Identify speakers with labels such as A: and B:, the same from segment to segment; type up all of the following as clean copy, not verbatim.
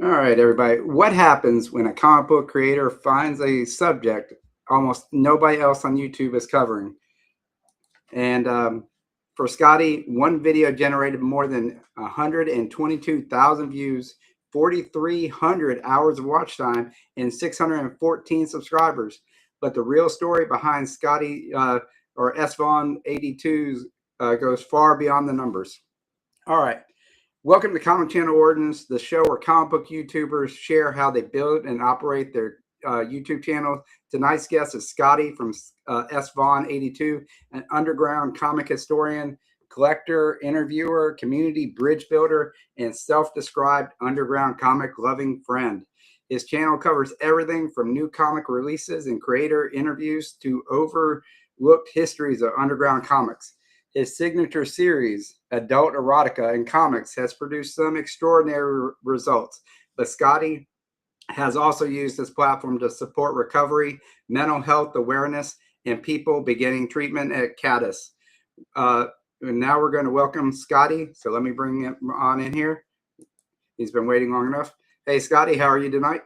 A: All right, everybody. What happens when a comic book creator finds a subject almost nobody else on YouTube is covering? And for Scotty, one video generated more than 122,000 views, 4,300 hours of watch time, and 614 subscribers. But the real story behind Scotty or SVaughn82 goes far beyond the numbers. All right. Welcome to Comic Channel Origins, the show where comic book YouTubers share how they build and operate their YouTube channels. Tonight's guest is Scotty from SVaughn82, an underground comic historian, collector, interviewer, community bridge builder, and self-described underground comic loving friend. His channel covers everything from new comic releases and creator interviews to overlooked histories of underground comics. His signature series, Adult Erotica and Comics, has produced some extraordinary results, but Scotty has also used this platform to support recovery, mental health awareness, and people beginning treatment at Caddis. And now we're going to welcome Scotty, so let me bring him on in here. He's been waiting long enough. Hey, Scotty, how are you tonight?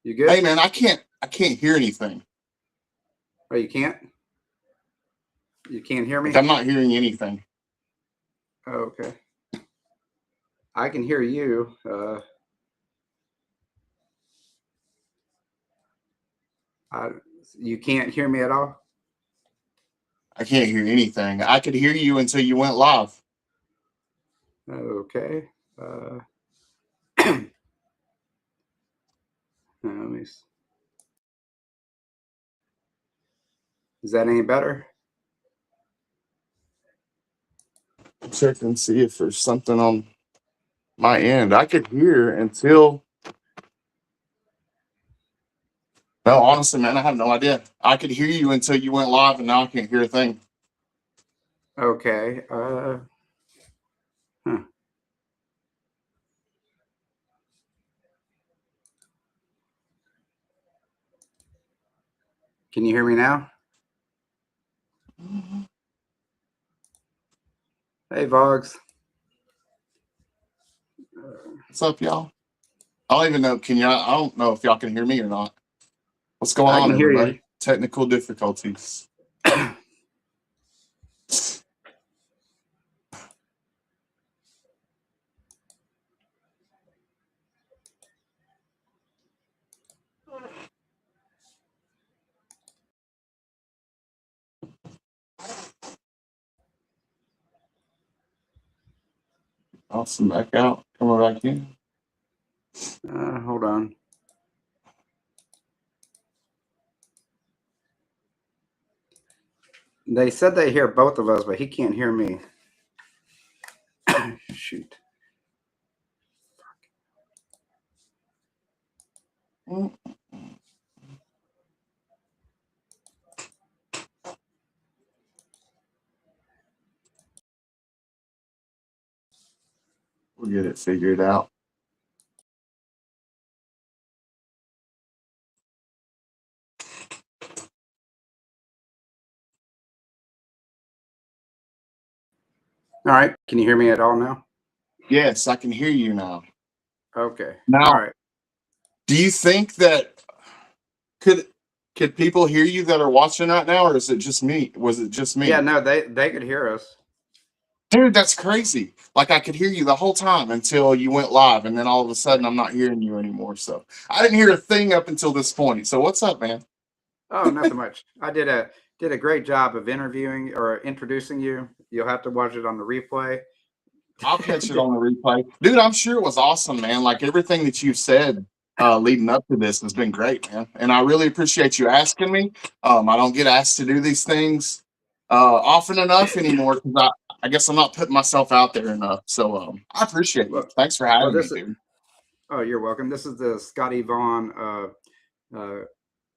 A: You good?
B: Hey, man, I can't hear anything.
A: Oh, you can't? You can't hear me?
B: I'm not hearing anything.
A: Oh, okay. I can hear you. You can't hear me at all?
B: I can't hear anything. I could hear you until you went live.
A: Okay. Let me see. Is that any better?
B: Check and see if there's something on my end. I could hear until... No, honestly, man, I have no idea. I could hear you until you went live, and now I can't hear a thing.
A: Okay. Can you hear me now? Hey, Vogs.
B: What's up, y'all? I don't even know. I don't know if y'all can hear me or not. What's going on, everybody? You. Technical difficulties. Awesome, back out. Coming back in.
A: Hold on. They said they hear both of us, but he can't hear me. Shoot.
B: We'll get it figured out.
A: All right. Can you hear me at all now?
B: Yes, I can hear you now.
A: Okay.
B: Now,
A: all right.
B: Do you think that could people hear you that are watching right now, or is it just me? Was it just me?
A: Yeah, no, they could hear us.
B: Dude, that's crazy. Like, I could hear you the whole time until you went live, and then all of a sudden I'm not hearing you anymore. So I didn't hear a thing up until this point. So what's up, man?
A: Oh, nothing much. I did a great job of interviewing or introducing you. You'll have to watch it on the replay.
B: I'll catch it on the replay. Dude, I'm sure it was awesome, man. Like, everything that you've said leading up to this has been great, man. And I really appreciate you asking me. I don't get asked to do these things often enough anymore because I guess I'm not putting myself out there enough. So I appreciate it. Thanks for having me, dude.
A: Oh, you're welcome. This is the Scotty Vaughn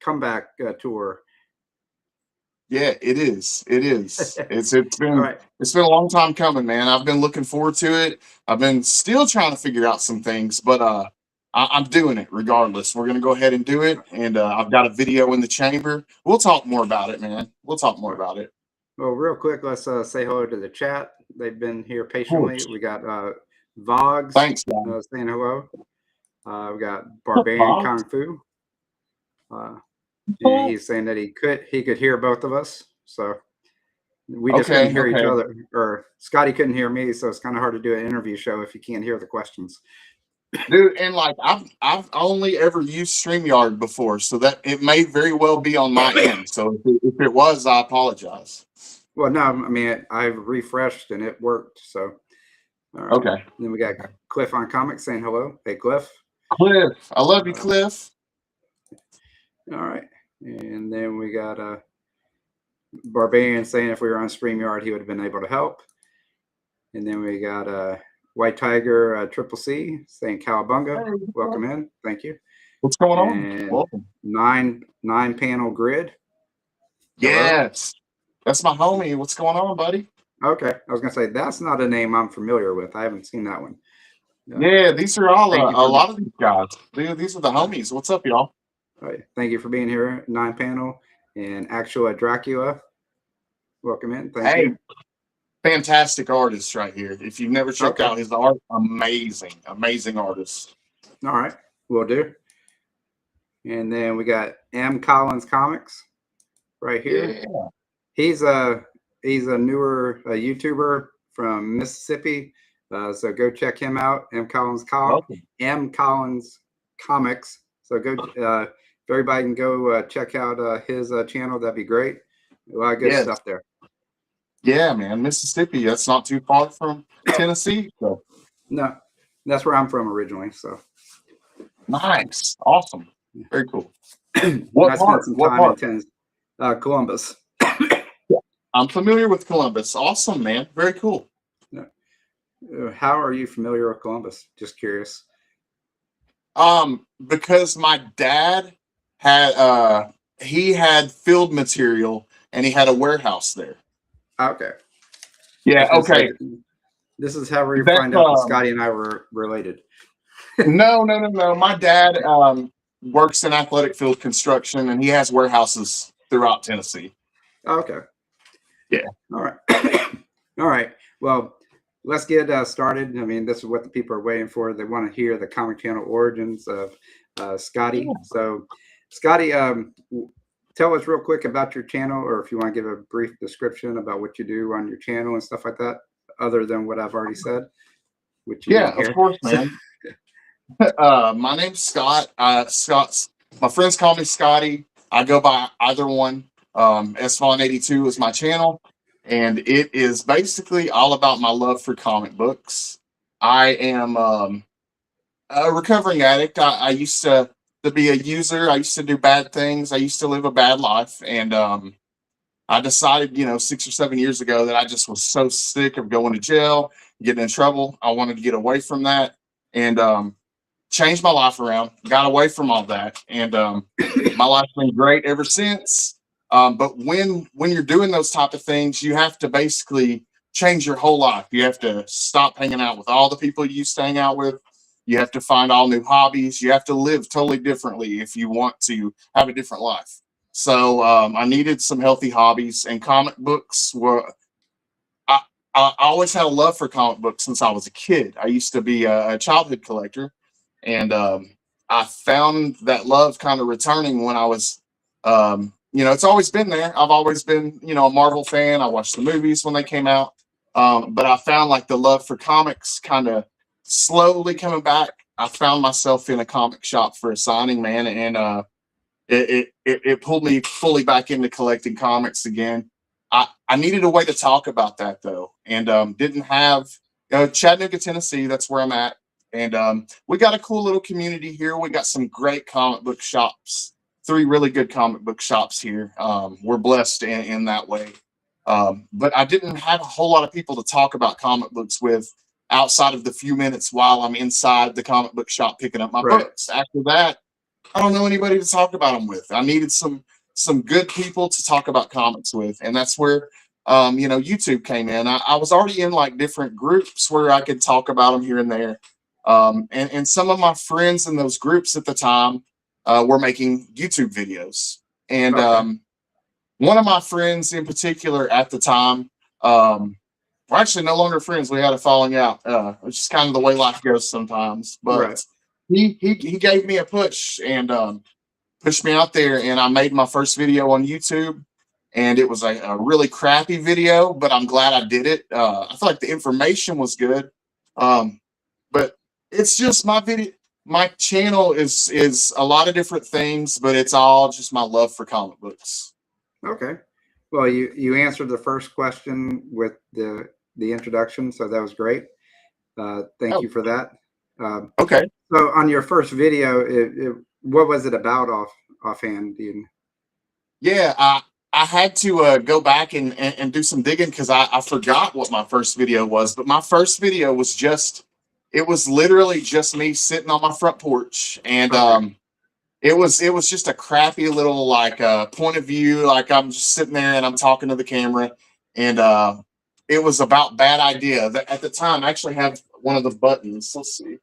A: comeback tour.
B: Yeah, it is. It is. It's been right. It's been a long time coming, man. I've been looking forward to it. I've been still trying to figure out some things, but I'm doing it regardless. We're gonna go ahead and do it, and I've got a video in the chamber. We'll talk more about it, man. We'll talk more about it.
A: Well, real quick, let's say hello to the chat. They've been here patiently.
B: Porch.
A: We got Vogs
B: Thanks, man.
A: saying hello. We got Barbarian
B: Bob.
A: Kung Fu. And he's saying that he could hear both of us. So we just couldn't hear each other. Or Scotty couldn't hear me, so it's kind of hard to do an interview show if you can't hear the questions.
B: Dude, and like I've only ever used StreamYard before, so that it may very well be on my end. So if it was, I apologize.
A: Well, no, I mean I've refreshed and it worked. So all right.
B: Okay.
A: Then we got Cliff on Comics saying hello. Hey, Cliff.
B: Cliff, I love you, Cliff.
A: All right, and then we got Barbarian saying if we were on StreamYard, he would have been able to help. And then we got White Tiger Triple C saying Cowabunga. Hey, welcome in. Thank you.
B: What's going on?
A: And
B: welcome.
A: Nine panel grid.
B: Yes. That's my homie. What's going on, buddy?
A: Okay. I was going to say, that's not a name I'm familiar with. I haven't seen that one.
B: Yeah, these are all a lot of these guys. These are the homies. What's up, y'all?
A: Right. Thank you for being here, Nine Panel and Actual Dracula. Welcome in. Thank you.
B: Fantastic artist right here. If you've never checked out his art, amazing artist.
A: All right, will do. And then we got M. Collins Comics right here.
B: Yeah.
A: He's a newer YouTuber from Mississippi. So go check him out. M. Collins Comics. So go if everybody can go check out his channel, that'd be great. A lot of good stuff there.
B: Yeah, man. Mississippi, that's not too far from Tennessee. So.
A: No, that's where I'm from originally. So
B: nice. Awesome. Very cool. What part? What part?
A: Columbus.
B: I'm familiar with Columbus. Awesome, man. Very cool.
A: How are you familiar with Columbus? Just curious.
B: Because my dad had he had field material and he had a warehouse there.
A: Okay.
B: Yeah. Okay.
A: This is how we find out that Scotty and I were related.
B: No. My dad works in athletic field construction and he has warehouses throughout Tennessee.
A: Okay.
B: Yeah.
A: All right. All right. Well, let's get started. I mean, this is what the people are waiting for. They want to hear the comic channel origins of Scotty. Yeah. So, Scotty, tell us real quick about your channel, or if you want to give a brief description about what you do on your channel and stuff like that, other than what I've already said. Which
B: of course, man. My name's Scott. My friends call me Scotty. I go by either one. SVaughn82 is my channel, and it is basically all about my love for comic books. I am a recovering addict. I used to be a user. I used to do bad things. I used to live a bad life, and I decided, 6 or 7 years ago that I just was so sick of going to jail, getting in trouble. I wanted to get away from that, and changed my life around. Got away from all that, and my life's been great ever since. But when you're doing those type of things, you have to basically change your whole life. You have to stop hanging out with all the people you used to hang out with. You have to find all new hobbies. You have to live totally differently if you want to have a different life. So I needed some healthy hobbies, and comic books were. I always had a love for comic books since I was a kid. I used to be a childhood collector, and I found that love kind of returning when I was. It's always been there. I've always been, a Marvel fan. I watched the movies when they came out. But I found like the love for comics kind of slowly coming back. I found myself in a comic shop for a signing, man, and it pulled me fully back into collecting comics again. I needed a way to talk about that though, and didn't have Chattanooga, Tennessee. That's where I'm at, and we got a cool little community here. We got some great comic book shops. 3 really good comic book shops here. We're blessed in that way. But I didn't have a whole lot of people to talk about comic books with outside of the few minutes while I'm inside the comic book shop picking up my books. After that, I don't know anybody to talk about them with. I needed some good people to talk about comics with. And that's where, YouTube came in. I was already in like different groups where I could talk about them here and there. And some of my friends in those groups at the time, we're making YouTube videos, and one of my friends in particular at the time, we're actually no longer friends. We had a falling out, which is kind of the way life goes sometimes. But
A: Right.
B: he gave me a push and pushed me out there, and I made my first video on YouTube. And it was a really crappy video, but I'm glad I did it. I feel like the information was good, but it's just my video. My channel is a lot of different things, but it's all just my love for comic books.
A: Okay. Well, you answered the first question with the introduction, so that was great. Thank you for that.
B: Okay.
A: So on your first video, what was it about offhand?
B: Yeah, I had to go back and do some digging because I forgot what my first video was. But my first video was it was literally just me sitting on my front porch, and
A: Okay.
B: it was just a crappy little like point of view, like I'm just sitting there and I'm talking to the camera, and it was about bad idea. At the time, I actually have one of the buttons. Let's see.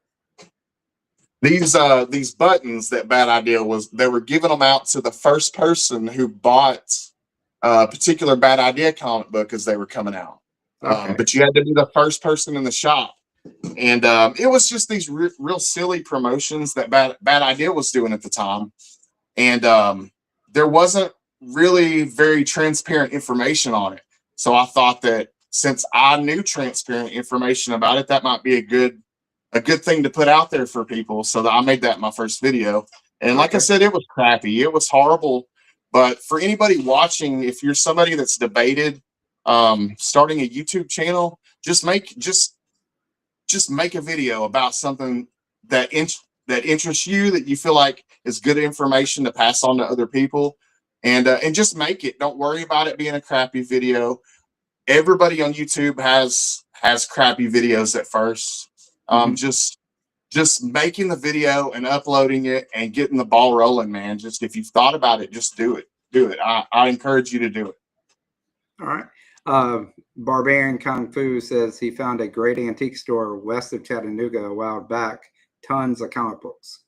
B: These buttons that Bad Idea was, they were giving them out to the first person who bought a particular Bad Idea comic book as they were coming out.
A: Okay.
B: But you had to be the first person in the shop. And it was just these real silly promotions that Bad Idea was doing at the time. And there wasn't really very transparent information on it. So I thought that since I knew transparent information about it, that might be a good thing to put out there for people. So that I made that my first video. And like I said, it was crappy. It was horrible. But for anybody watching, if you're somebody that's debated starting a YouTube channel, just make a video about something that interests you, that you feel like is good information to pass on to other people, and just make it. Don't worry about it being a crappy video. Everybody on YouTube has crappy videos at first. Just making the video and uploading it and getting the ball rolling, man. Just if you've thought about it, just do it. I encourage you to do it.
A: All right. Barbarian Kung Fu says he found a great antique store west of Chattanooga a while back. Tons of comic books.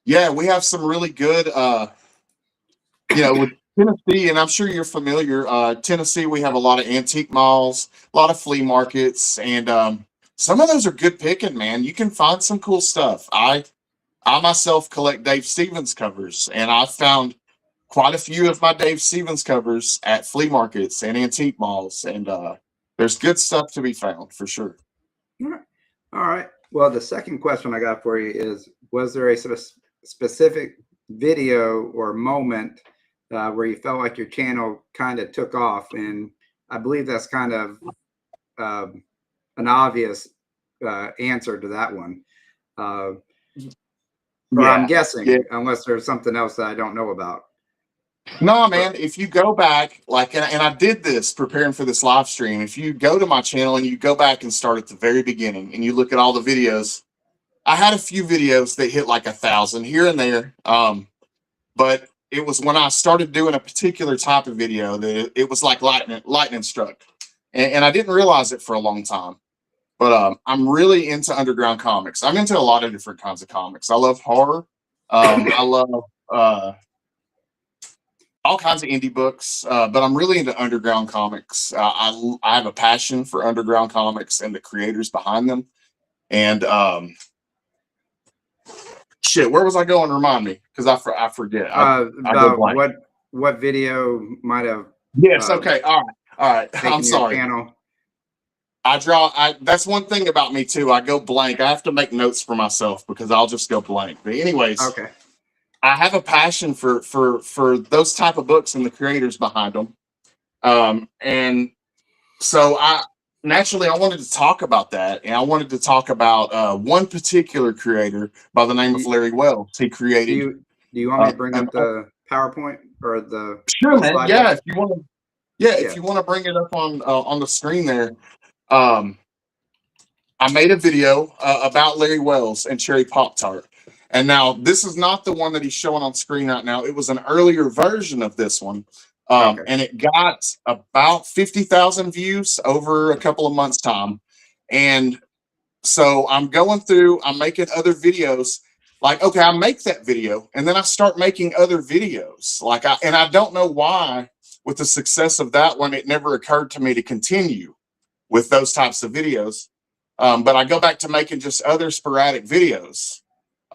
B: Yeah, we have some really good, with Tennessee, and I'm sure you're familiar. Tennessee, we have a lot of antique malls, a lot of flea markets, and some of those are good picking, man. You can find some cool stuff. I myself collect Dave Stevens covers, and I found quite a few of my Dave Stevens covers at flea markets and antique malls, and there's good stuff to be found for sure.
A: All right. Well, the second question I got for you is, was there a specific video or moment where you felt like your channel kind of took off? And I believe that's kind of an obvious answer to that one. Or I'm guessing, unless there's something else that I don't know about.
B: No, man, if you go back, and I did this preparing for this live stream, if you go to my channel and you go back and start at the very beginning and you look at all the videos, I had a few videos that hit like 1,000 here and there. But it was when I started doing a particular type of video that it was like lightning struck. And I didn't realize it for a long time. But I'm really into underground comics. I'm into a lot of different kinds of comics. I love horror. I love all kinds of indie books, but I'm really into underground comics. I have a passion for underground comics and the creators behind them. And shit, where was I going? Remind me, because I forget.
A: About what video might have.
B: Yes. Okay. All right. I'm sorry.
A: Channel.
B: That's one thing about me too. I go blank. I have to make notes for myself because I'll just go blank. But anyways. Okay. I have a passion for those type of books and the creators behind them. And so I wanted to talk about that. And I wanted to talk about one particular creator by the name of Larry Wells. He created.
A: Do you want me to bring up the PowerPoint or the?
B: Sure, man. Yeah, if you want to. Yeah, if you want to bring it up on the screen there. I made a video about Larry Wells and Cherry Pop-Tart. And now this is not the one that he's showing on screen right now. It was an earlier version of this one. And it got about 50,000 views over a couple of months' time. And so I'm going through, I'm making other videos. like, okay, I make that video and then I start making other videos. Like I don't know why with the success of that one, it never occurred to me to continue with those types of videos. But I go back to making just other sporadic videos.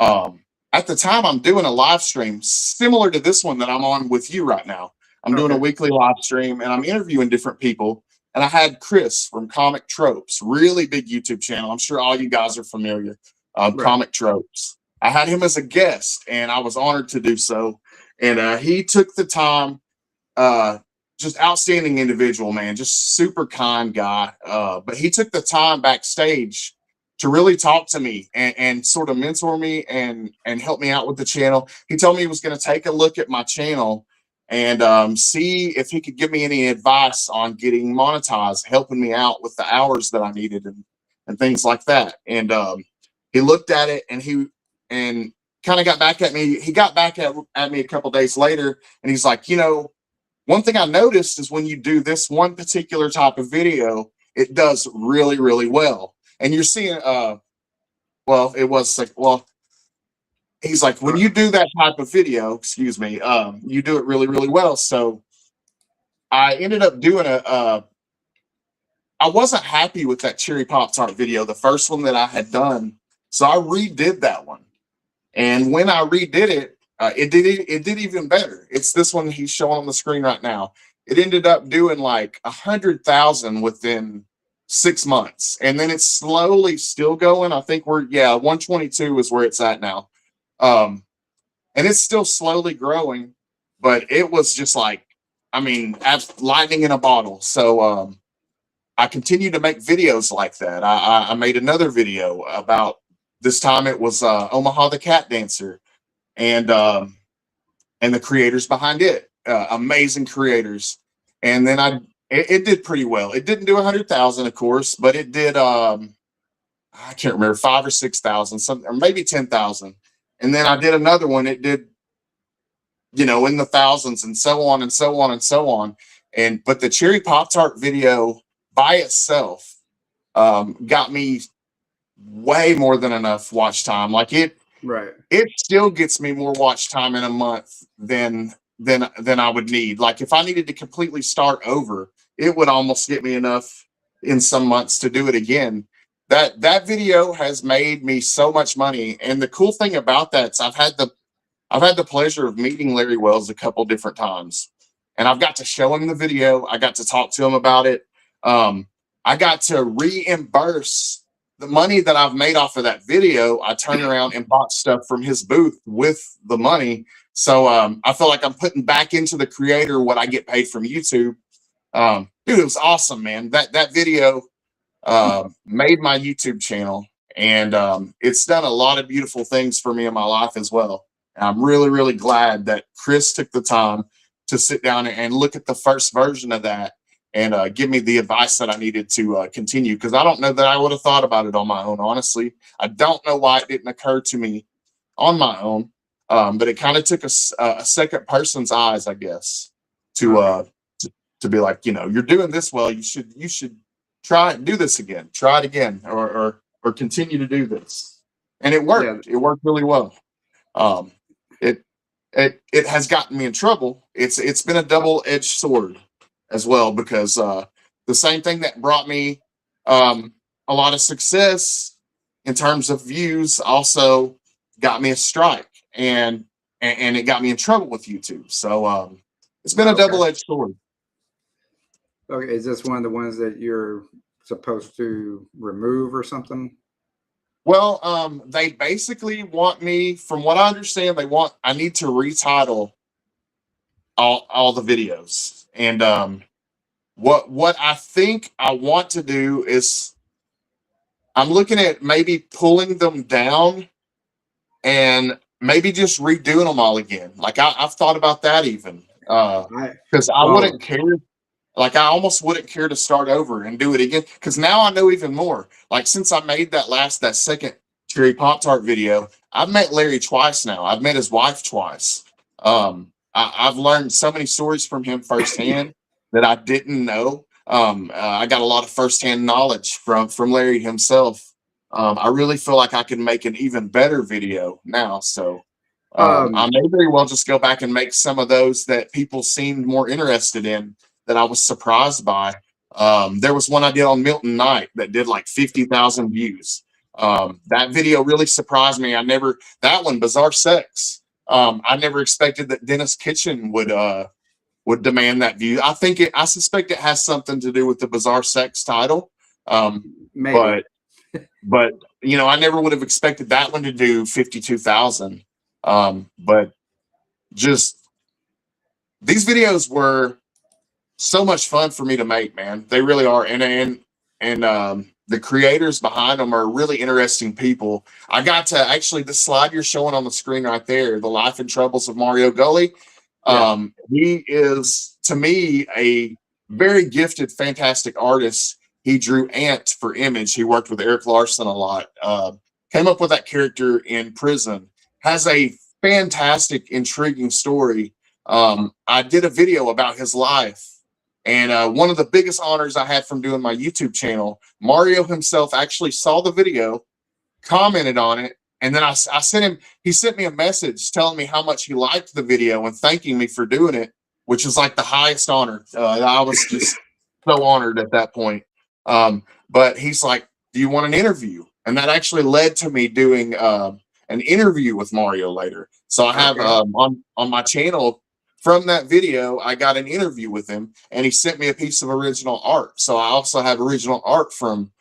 B: At the time, I'm doing a live stream similar to this one that I'm on with you right now. I'm doing a weekly live stream and I'm interviewing different people. And I had Chris from Comic Tropes, really big YouTube channel. I'm sure all you guys are familiar. Comic Tropes. I had him as a guest and I was honored to do so. And he took the time, just outstanding individual, man, just super kind guy. But he took the time backstage to really talk to me and sort of mentor me and help me out with the channel. He told me he was going to take a look at my channel and see if he could give me any advice on getting monetized, helping me out with the hours that I needed and things like that. And he looked at it and kind of got back at me. He got back at me a couple days later and he's like, you know, one thing I noticed is when you do this one particular type of video, it does really, really well. And you're seeing, well, it was like, well, he's like, when you do that type of video, excuse me, you do it really, really well. So I ended up doing I wasn't happy with that Cherry Pop-Tart video, the first one that I had done. So I redid that one. And when I redid it, it did even better. It's this one he's showing on the screen right now. It ended up doing like 100,000 within 6 months. And then it's slowly still going. I think 122 is where it's at now. And it's still slowly growing, but it was just like, I mean, lightning in a bottle. So I continue to make videos like that. I made another video about, this time it was Omaha the Cat Dancer and the creators behind it, amazing creators. And then it did pretty well. It didn't do 100,000, of course, but it did, I can't remember, 5 or 6,000, something, or maybe 10,000. And then I did another one. It did, you know, in the thousands and so on and so on and so on. But the Cherry Pop-Tart video by itself got me way more than enough watch time. Like it still gets me more watch time in a month than I would need. Like if I needed to completely start over, it would almost get me enough in some months to do it again. That video has made me so much money. And the cool thing about that is I've had the pleasure of meeting Larry Wells a couple different times, and I've got to show him the video. I got to talk to him about it. I got to reimburse the money that I've made off of that video. I turned around and bought stuff from his booth with the money. So I feel like I'm putting back into the creator what I get paid from YouTube. Dude, it was awesome, man. That video made my YouTube channel, and it's done a lot of beautiful things for me in my life as well. And I'm really, really glad that Chris took the time to sit down and look at the first version of that and give me the advice that I needed to continue, because I don't know that I would have thought about it on my own, honestly. I don't know why it didn't occur to me on my own, but it kind of took a second person's eyes, I guess, to be like, you know, you're doing this well, you should try and do this again, try it again, or continue to do this. And it worked. It worked really well. It has gotten me in trouble. It's been a double-edged sword as well, because the same thing that brought me a lot of success in terms of views also got me a strike, and it got me in trouble with YouTube. So it's been a double-edged sword.
A: Okay, is this one of the ones that you're supposed to remove or something?
B: Well, they basically want me, from what I understand, I need to retitle all the videos. And what I think I want to do is I'm looking at maybe pulling them down and maybe just redoing them all again. Like I've thought about that even, because I wouldn't care. Like I almost wouldn't care to start over and do it again, because now I know even more. Like since I made that second Cherry Pop-Tart video, I've met Larry twice now. I've met his wife twice. I've learned so many stories from him firsthand that I didn't know. I got a lot of firsthand knowledge from Larry himself. I really feel like I can make an even better video now. So I may very well just go back and make some of those that people seemed more interested in that I was surprised by. There was one I did on Milton Knight that did like 50,000 views. That video really surprised me. That one, Bizarre Sex. I never expected that Dennis Kitchen would demand that view. I suspect it has something to do with the Bizarre Sex title.
A: Maybe.
B: But you know, I never would have expected that one to do 52,000. But just these videos were so much fun for me to make, man. They really are. And the creators behind them are really interesting people. I got to actually, the slide you're showing on the screen right there, the life and troubles of Mario Gully. He is, to me, a very gifted, fantastic artist. He drew Ant for Image. He worked with Eric Larson a lot. Came up with that character in prison. Has a fantastic, intriguing story. I did a video about his life. And one of the biggest honors I had from doing my YouTube channel, Mario himself actually saw the video, commented on it, and then I sent him, he sent me a message telling me how much he liked the video and thanking me for doing it, which is like the highest honor. I was just so honored at that point. But he's like, do you want an interview? And that actually led to me doing an interview with Mario later. So I have on my channel, from that video, I got an interview with him, and he sent me a piece of original art. So I also have original art from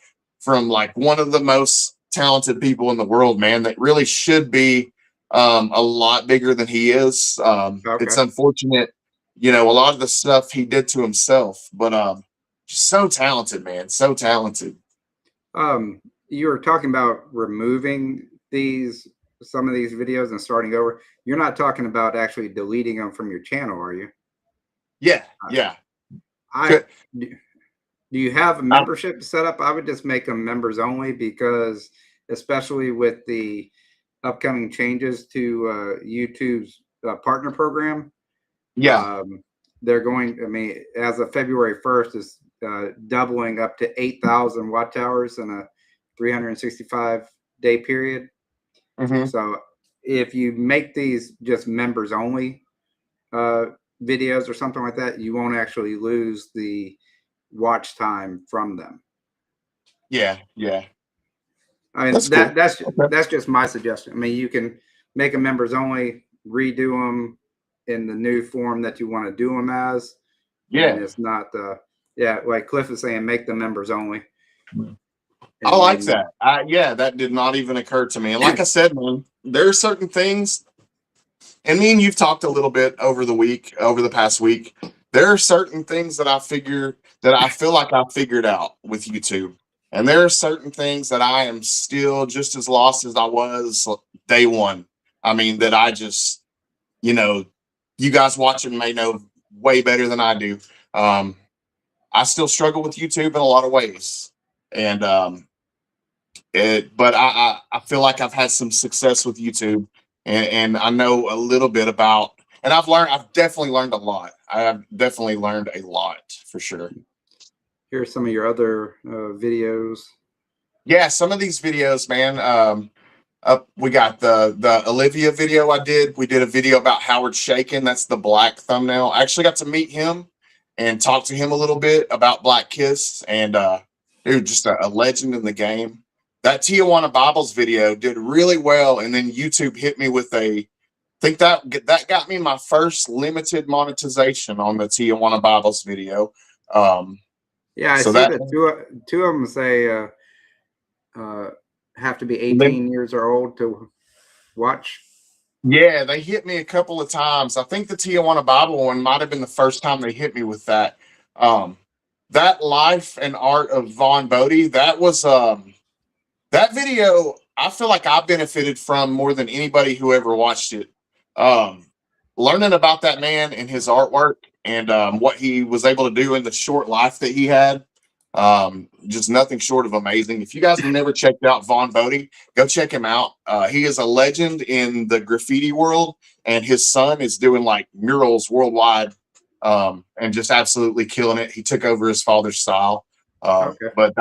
B: like one of the most talented people in the world, man, that really should be a lot bigger than he is. It's unfortunate, you know, a lot of the stuff he did to himself, but just so talented, man, so talented.
A: You were talking about removing some of these videos and starting over. You're not talking about actually deleting them from your channel, are you?
B: Yeah.
A: Do you have a membership set up? I would just make them members only, because especially with the upcoming changes to YouTube's partner program. They're going, I mean, as of February 1st is doubling up to 8,000 watch hours in a 365-day period. So if you make these just members only videos or something like that, you won't actually lose the watch time from them.
B: Yeah.
A: I mean, that's just my suggestion. I mean, you can make them members only, redo them in the new form that you want to do them as. And it's not like Cliff is saying, make them members only.
B: I like that. That did not even occur to me. And like I said, man, there are certain things, and me and you've talked a little bit over the past week. There are certain things that I feel like I figured out with YouTube. And there are certain things that I am still just as lost as I was day one. I mean, that I just, you know, you guys watching may know way better than I do. I still struggle with YouTube in a lot of ways. And but I feel like I've had some success with YouTube, and I know a little bit about, and I've definitely learned a lot. I have definitely learned a lot, for sure.
A: Here are some of your other videos.
B: Yeah, some of these videos, man. We got the Olivia video I did. We did a video about Howard Shakin. That's the black thumbnail. I actually got to meet him and talk to him a little bit about Black Kiss, and dude, just a legend in the game. That Tijuana Bibles video did really well, and then YouTube hit me with I think that got me my first limited monetization on the Tijuana Bibles video.
A: Yeah, I see that two of them say have to be 18 years or old to watch.
B: Yeah, they hit me a couple of times. I think the Tijuana Bible one might have been the first time they hit me with that. That life and art of Vaughn Bodie, that was that video, I feel like I benefited from more than anybody who ever watched it. Learning about that man and his artwork, and what he was able to do in the short life that he had, just nothing short of amazing. If you guys have never checked out Vaughn Bodie, go check him out. He is a legend in the graffiti world, and his son is doing like murals worldwide, and just absolutely killing it. He took over his father's style. But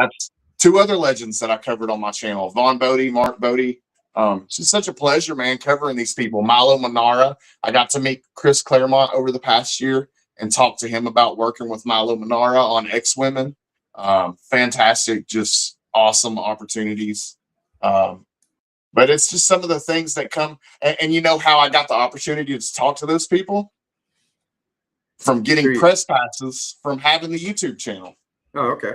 B: two other legends that I covered on my channel, Vaughn Bodie, Mark Bodie. It's just such a pleasure, man, covering these people. Milo Manara. I got to meet Chris Claremont over the past year and talk to him about working with Milo Manara on X-Women. Fantastic, just awesome opportunities. But it's just some of the things that come, and you know how I got the opportunity to talk to those people? From getting press passes from having the YouTube channel.
A: Oh, okay.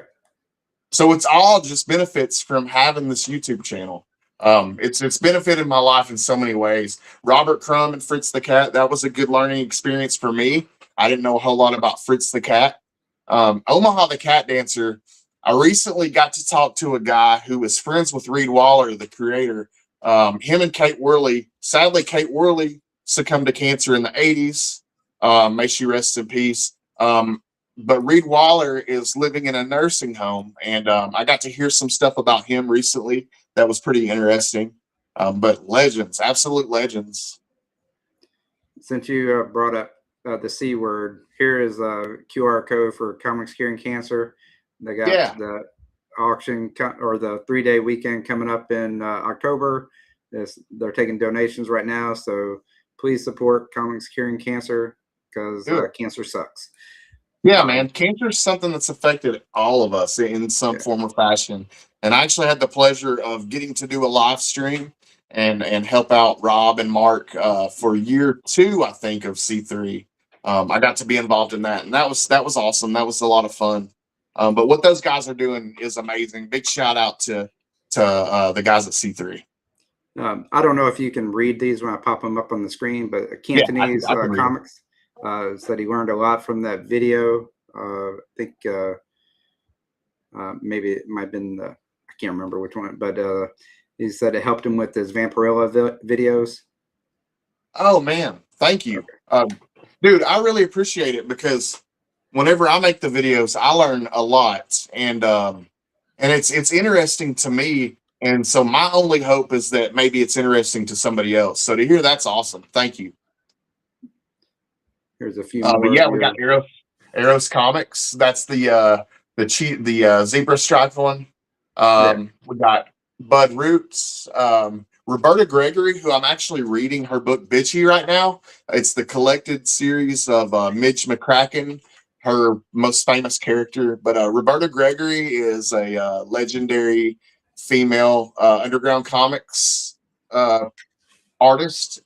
B: So it's all just benefits from having this YouTube channel. It's benefited my life in so many ways. Robert Crumb and Fritz the Cat, that was a good learning experience for me. I didn't know a whole lot about Fritz the Cat. Omaha the Cat Dancer, I recently got to talk to a guy who was friends with Reed Waller, the creator. Him and Kate Worley. Sadly, Kate Worley succumbed to cancer in the 80s. May she rest in peace. But Reed Waller is living in a nursing home, and I got to hear some stuff about him recently that was pretty interesting. But legends, absolute legends.
A: Since you brought up the C word, here is a QR code for Comics Curing Cancer. They got the auction or the 3-day weekend coming up in October. They're taking donations right now, so please support Comics Curing Cancer because cancer sucks.
B: Yeah, man. Cancer is something that's affected all of us in some form or fashion. And I actually had the pleasure of getting to do a live stream and help out Rob and Mark for year 2, I think, of C3. I got to be involved in that, and that was awesome. That was a lot of fun. But what those guys are doing is amazing. Big shout out to the guys at C3.
A: I don't know if you can read these when I pop them up on the screen, but Cantonese
B: I can
A: Comics said he learned a lot from that video. I think maybe it might have been I can't remember which one, but he said it helped him with his Vampirella videos.
B: Oh man, thank you. Dude, I really appreciate it because whenever I make the videos, I learn a lot, and it's interesting to me. And so my only hope is that maybe it's interesting to somebody else. So to hear that's awesome. Thank you.
A: Here's a few more.
B: But yeah, we got Eros Comics. That's the zebra stripe one. We got Bud Roots, Roberta Gregory, who I'm actually reading her book Bitchy right now. It's the collected series of Midge McCracken, her most famous character. But Roberta Gregory is a legendary female underground comics artist.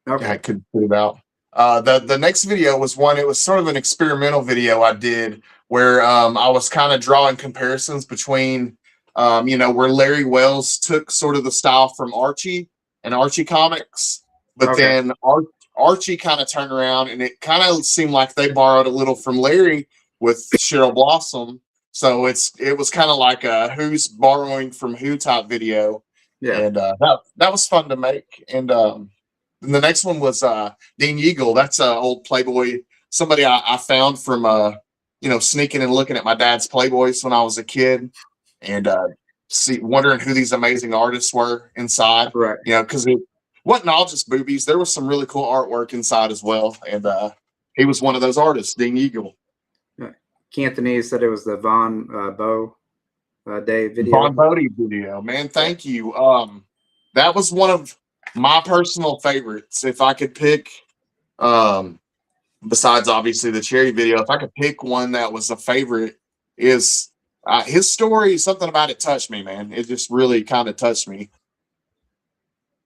A: Okay.
B: I couldn't put it out. The next video was one, it was sort of an experimental video I did where I was kind of drawing comparisons between, where Larry Wells took sort of the style from Archie and Archie comics, but then Archie kind of turned around and it kind of seemed like they borrowed a little from Larry with Cheryl Blossom. So it was kind of like a who's borrowing from who type video. Yeah. And that was fun to make. And the next one was Dean Yeagle. That's an old Playboy, somebody I found from sneaking and looking at my dad's Playboys when I was a kid, and wondering who these amazing artists were inside. Right. Because it wasn't all just boobies. There was some really cool artwork inside as well. And he was one of those artists, Dean Yeagle.
A: Cantonese said it was the Von Bo Day video.
B: Von Bodie video, man. Thank you. That was one of my personal favorites. If I could pick, besides obviously the Cherry video, if I could pick one that was a favorite, is his story. Something about it touched me, man. It just really kind of touched me.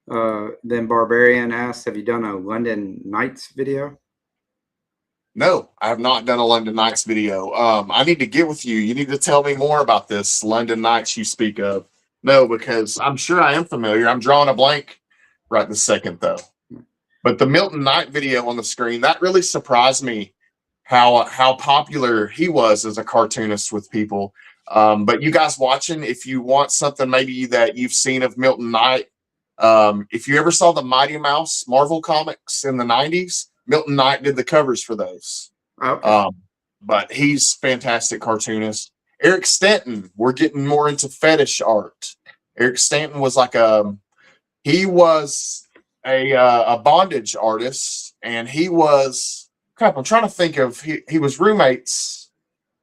A: Then Barbarian asked, have you done a London Nights video?
B: No, I have not done a London Nights video. I need to get with you. You need to tell me more about this London Nights you speak of. No, because I'm sure I am familiar. I'm drawing a blank right this second, though. But the Milton Knight video on the screen, that really surprised me how popular he was as a cartoonist with people. But you guys watching, if you want something maybe that you've seen of Milton Knight, if you ever saw the Mighty Mouse Marvel comics in the 90s, Milton Knight did the covers for those. Okay. But he's fantastic cartoonist. Eric Stanton, we're getting more into fetish art. Eric Stanton was like he was a bondage artist, and he was I'm trying to think of he was roommates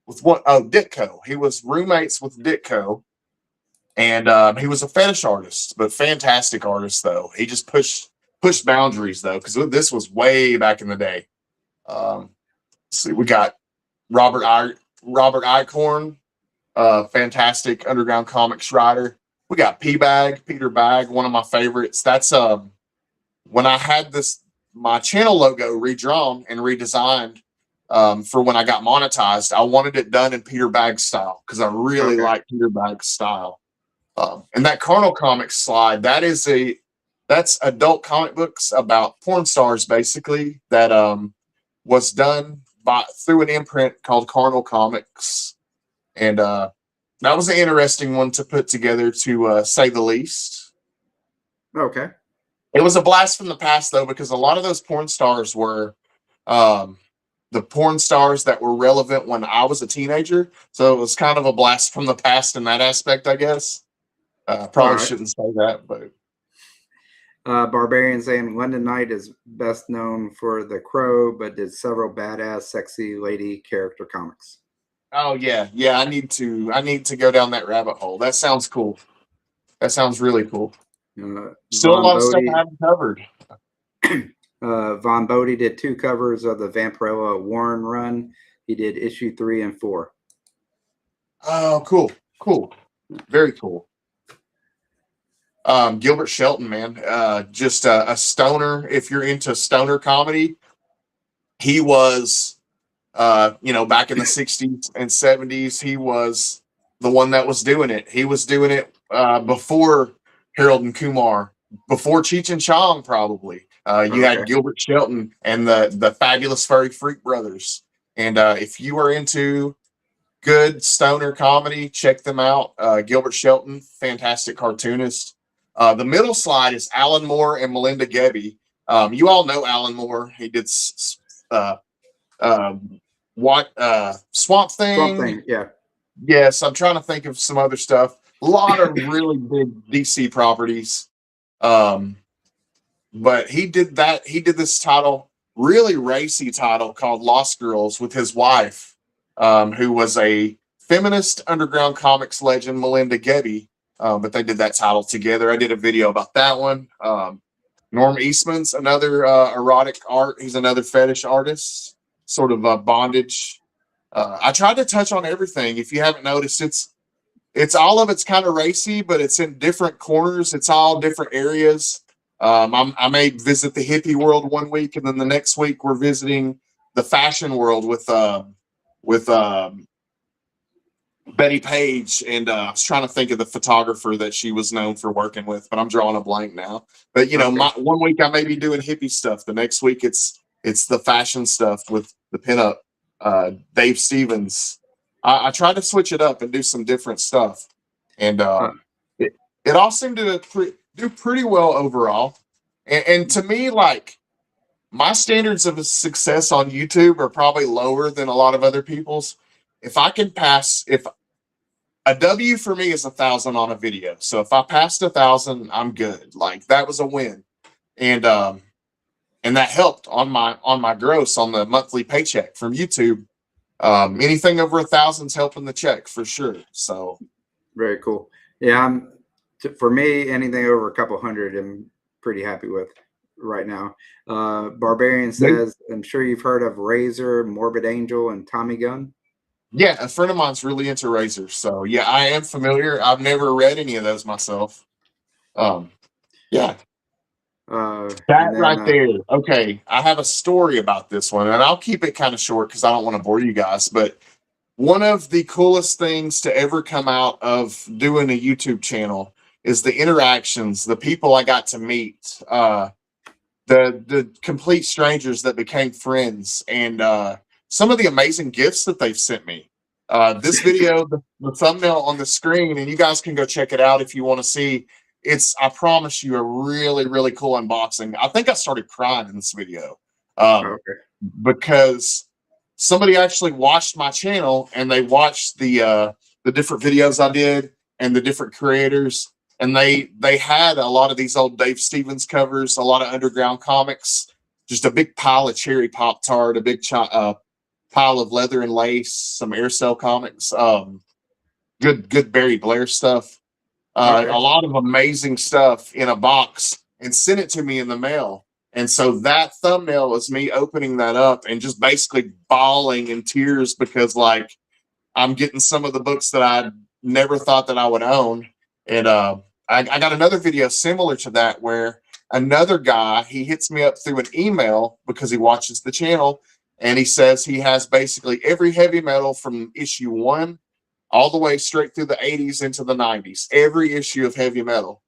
B: with Ditko. He was roommates with Ditko, And he was a fetish artist, but fantastic artist though. He just pushed boundaries though, because this was way back in the day. Let's see, we got Robert Eichhorn, fantastic underground comics writer. We got Peter Bag, one of my favorites. That's when I had my channel logo redrawn and redesigned for when I got monetized. I wanted it done in Peter Bag's style because I really like Peter Bag's style. And that Carnal Comics slide, that's adult comic books about porn stars, basically, that was done through an imprint called Carnal Comics. And that was an interesting one to put together, to say the least.
A: Okay.
B: It was a blast from the past, though, because a lot of those porn stars were the porn stars that were relevant when I was a teenager. So it was kind of a blast from the past in that aspect, I guess. Probably shouldn't say that, but
A: Barbarian saying London Knight is best known for The Crow, but did several badass, sexy lady character comics.
B: Oh yeah. I need to go down that rabbit hole. That sounds cool. That sounds really cool. Still a lot of stuff I haven't covered.
A: Von Bodie did 2 covers of the Vampirella Warren run. He did issue 3 and 4.
B: Oh, cool. Very cool. Gilbert Shelton, man, just a stoner. If you're into stoner comedy, he was, back in the 60s and 70s, he was the one that was doing it. He was doing it before Harold and Kumar, before Cheech and Chong, probably. You had Gilbert Shelton and the Fabulous Furry Freak Brothers. And if you are into good stoner comedy, check them out. Gilbert Shelton, fantastic cartoonist. The middle slide is Alan Moore and Melinda Gebbie. You all know Alan Moore. He did Swamp Thing.
A: Swamp Thing, yeah.
B: Yes, I'm trying to think of some other stuff. A lot of really big DC properties. But he did this title, really racy title, called Lost Girls, with his wife, who was a feminist underground comics legend, Melinda Gebbie. But they did that title together. I did a video about that one. Norm Eastman's another erotic art. He's another fetish artist, sort of bondage. I tried to touch on everything. If you haven't noticed, it's all of it's kind of racy, but it's in different corners. It's all different areas. I may visit the hippie world one week, and then the next week we're visiting the fashion world with Betty Page, and I was trying to think of the photographer that she was known for working with, but I'm drawing a blank now. But one week I may be doing hippie stuff. The next week it's the fashion stuff with the pinup. Dave Stevens. I tried to switch it up and do some different stuff, and it all seemed to do pretty well overall. And to me, like, my standards of success on YouTube are probably lower than a lot of other people's. If a W for me is 1,000 on a video. So if I passed 1,000, I'm good. Like, that was a win. And that helped on my gross on the monthly paycheck from YouTube. Anything over 1,000 is helping the check for sure. So
A: very cool. Yeah, for me, anything over a couple hundred, I'm pretty happy with right now. Barbarian says, I'm sure you've heard of Razor, Morbid Angel, and Tommy Gun.
B: Yeah, a friend of mine's really into Razor, so yeah, I am familiar. I've never read any of those myself. Yeah. That right there. Okay, I have a story about this one, and I'll keep it kind of short because I don't want to bore you guys. But one of the coolest things to ever come out of doing a YouTube channel is the interactions, the people I got to meet, the complete strangers that became friends, and some of the amazing gifts that they've sent me. This video, the thumbnail on the screen, and you guys can go check it out if you want to see. It's, I promise you, a really, really cool unboxing. I think I started crying in this video because somebody actually watched my channel and they watched the different videos I did and the different creators. And they had a lot of these old Dave Stevens covers, a lot of underground comics, just a big pile of Cherry Pop-Tart, a big pile of Leather and Lace, some Aircell comics, good Barry Blair stuff.
A: Okay.
B: a lot of amazing stuff in a box and sent it to me in the mail. And so that thumbnail is me opening that up and just basically bawling in tears because like I'm getting some of the books that I never thought that I would own. And I got another video similar to that where another guy, he hits me up through an email because he watches the channel, and he says he has basically every heavy metal from issue 1 all the way straight through the 80s into the 90s, every issue of heavy metal.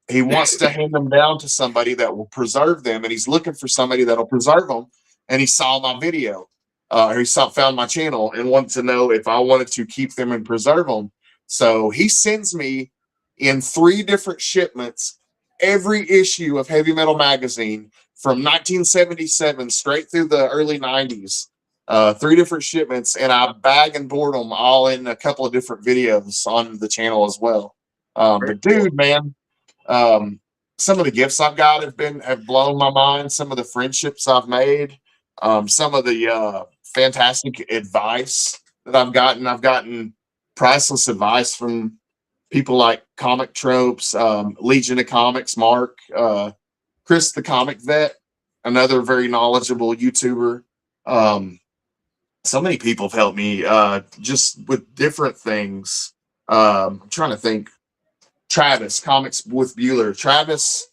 B: He wants to hand them down to somebody that will preserve them, and he's looking for somebody that'll preserve them. And he saw my video, found my channel and wanted to know if I wanted to keep them and preserve them. So he sends me in 3 different shipments every issue of Heavy Metal Magazine from 1977 straight through the early 90s. 3 different shipments, and I bag and board them all in a couple of different videos on the channel as well. But dude, man, some of the gifts I've got have blown my mind. Some of the friendships I've made, some of the fantastic advice that I've gotten priceless advice from people like Comic Tropes, Legion of Comics, Mark, Chris the Comic Vet, another very knowledgeable YouTuber. So many people have helped me just with different things. I'm trying to think. Travis, Comics with Bueller. Travis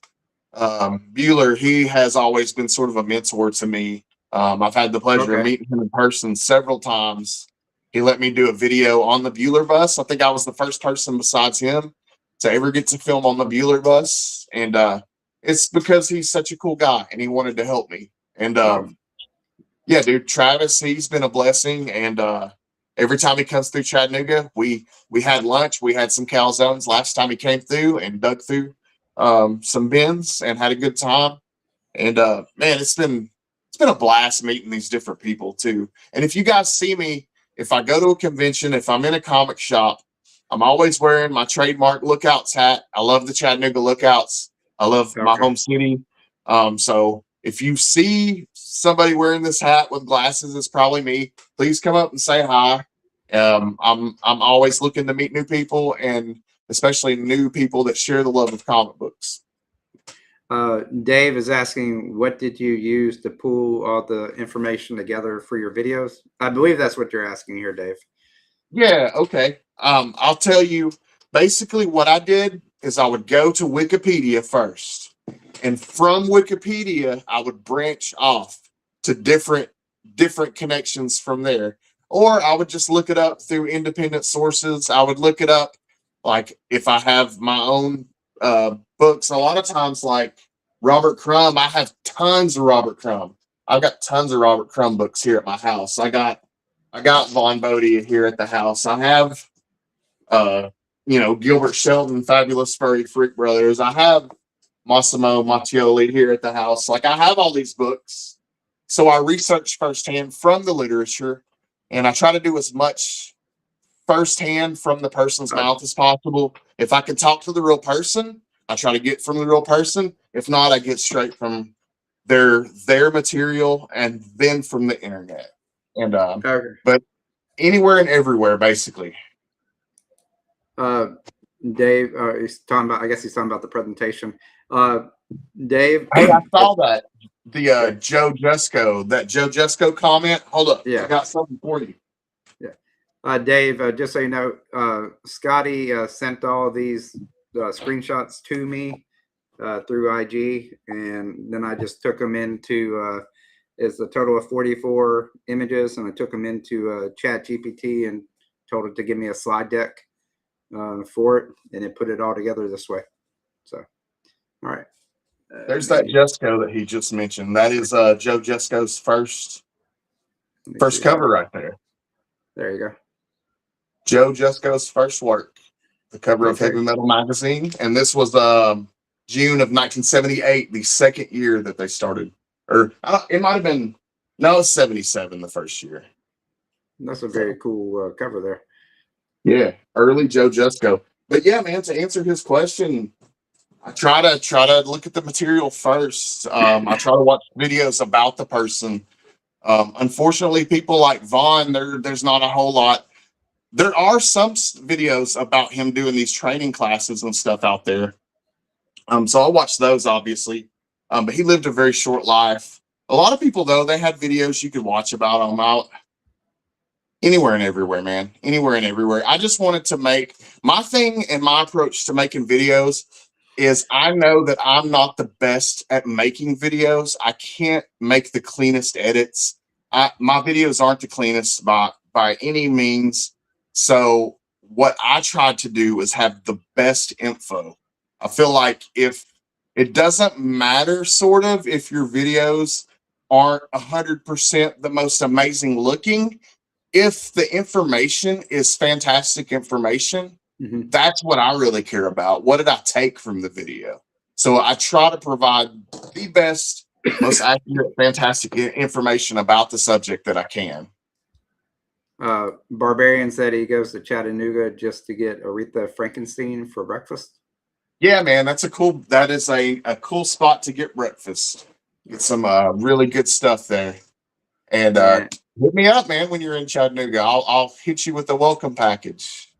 B: Bueller, he has always been sort of a mentor to me. I've had the pleasure of meeting him in person several times. He let me do a video on the Bueller bus. I think I was the first person besides him to ever get to film on the Bueller bus. And it's because he's such a cool guy and he wanted to help me. And yeah, dude, Travis, he's been a blessing. And every time he comes through Chattanooga, we had lunch. We had some calzones last time he came through and dug through some bins and had a good time. And man, it's been a blast meeting these different people too. And if you guys see me, if I go to a convention, if I'm in a comic shop, I'm always wearing my trademark Lookouts hat. I love the Chattanooga Lookouts. I love my home city. So if you see somebody wearing this hat with glasses, it's probably me. Please come up and say hi. I'm always looking to meet new people, and especially new people that share the love of comic books.
A: Dave is asking, what did you use to pull all the information together for your videos? I believe that's what you're asking here, Dave.
B: Yeah, okay. I'll tell you, basically what I did is I would go to Wikipedia first. And from Wikipedia, I would branch off to different connections from there. Or I would just look it up through independent sources. I would look it up, like if I have my own books. A lot of times, like Robert Crumb, I have tons of Robert Crumb. I've got tons of Robert Crumb books here at my house. I got Vaughn Bodie here at the house. I have, Gilbert Shelton, Fabulous Furry Freak Brothers. I have Massimo Mattioli here at the house. Like, I have all these books. So I research firsthand from the literature, and I try to do as much firsthand from the person's mouth as possible. If I can talk to the real person, I try to get from the real person. If not, I get straight from their material and then from the internet. And but anywhere and everywhere, basically.
A: Dave, he's talking about, I guess he's talking about the presentation. Dave,
B: hey, I saw that the Joe Jesco comment. Hold up, yeah, I got something for you.
A: Yeah, Dave, just so you know, Scotty sent all these screenshots to me through IG, and then I just took them into it's a total of 44 images, and I took them into Chat GPT and told it to give me a slide deck for it, and it put it all together this way. So, all right.
B: There's that Jesco that he just mentioned. That is Joe Jesco's first cover right there.
A: There you go.
B: Joe Jesco's first work, the cover of Heavy Metal Magazine, and this was June of 1978, the second year that they started. Or it might have been, no, 77 the first year.
A: That's a very cool cover there.
B: Yeah, early Joe Jesco. But yeah, man, to answer his question, I try to look at the material first. I try to watch videos about the person. Unfortunately, people like Vaughn, there's not a whole lot there are some videos about him doing these training classes and stuff out there. So I'll watch those, obviously. But he lived a very short life. A lot of people, though, they had videos you could watch about him out anywhere and everywhere, man. Anywhere and everywhere. I just wanted to make my thing, and my approach to making videos is I know that I'm not the best at making videos. I can't make the cleanest edits. My videos aren't the cleanest by any means. So what I tried to do is have the best info. I feel like if it doesn't matter, sort of, if your videos aren't 100% the most amazing looking, if the information is fantastic information, that's what I really care about. What did I take from the video? So I try to provide the best, most accurate, fantastic information about the subject that I can.
A: Barbarian said he goes to Chattanooga just to get Aretha Frankenstein for breakfast.
B: Yeah, man, that is a cool spot to get breakfast. Get some really good stuff there. And hit me up, man, when you're in Chattanooga. I'll hit you with the welcome package.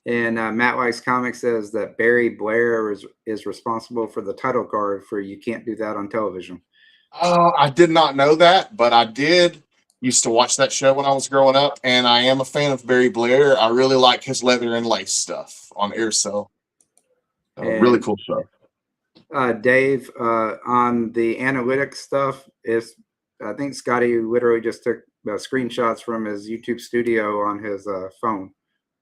A: And Matt Weiss Comics says that Barry Blair is responsible for the title card for You Can't Do That on Television.
B: I did not know that, but I used to watch that show when I was growing up, and I am a fan of Barry Blair. I really like his leather and lace stuff on Aircell. Really cool stuff.
A: Dave, on the analytics stuff, I think Scotty literally just took screenshots from his YouTube studio on his phone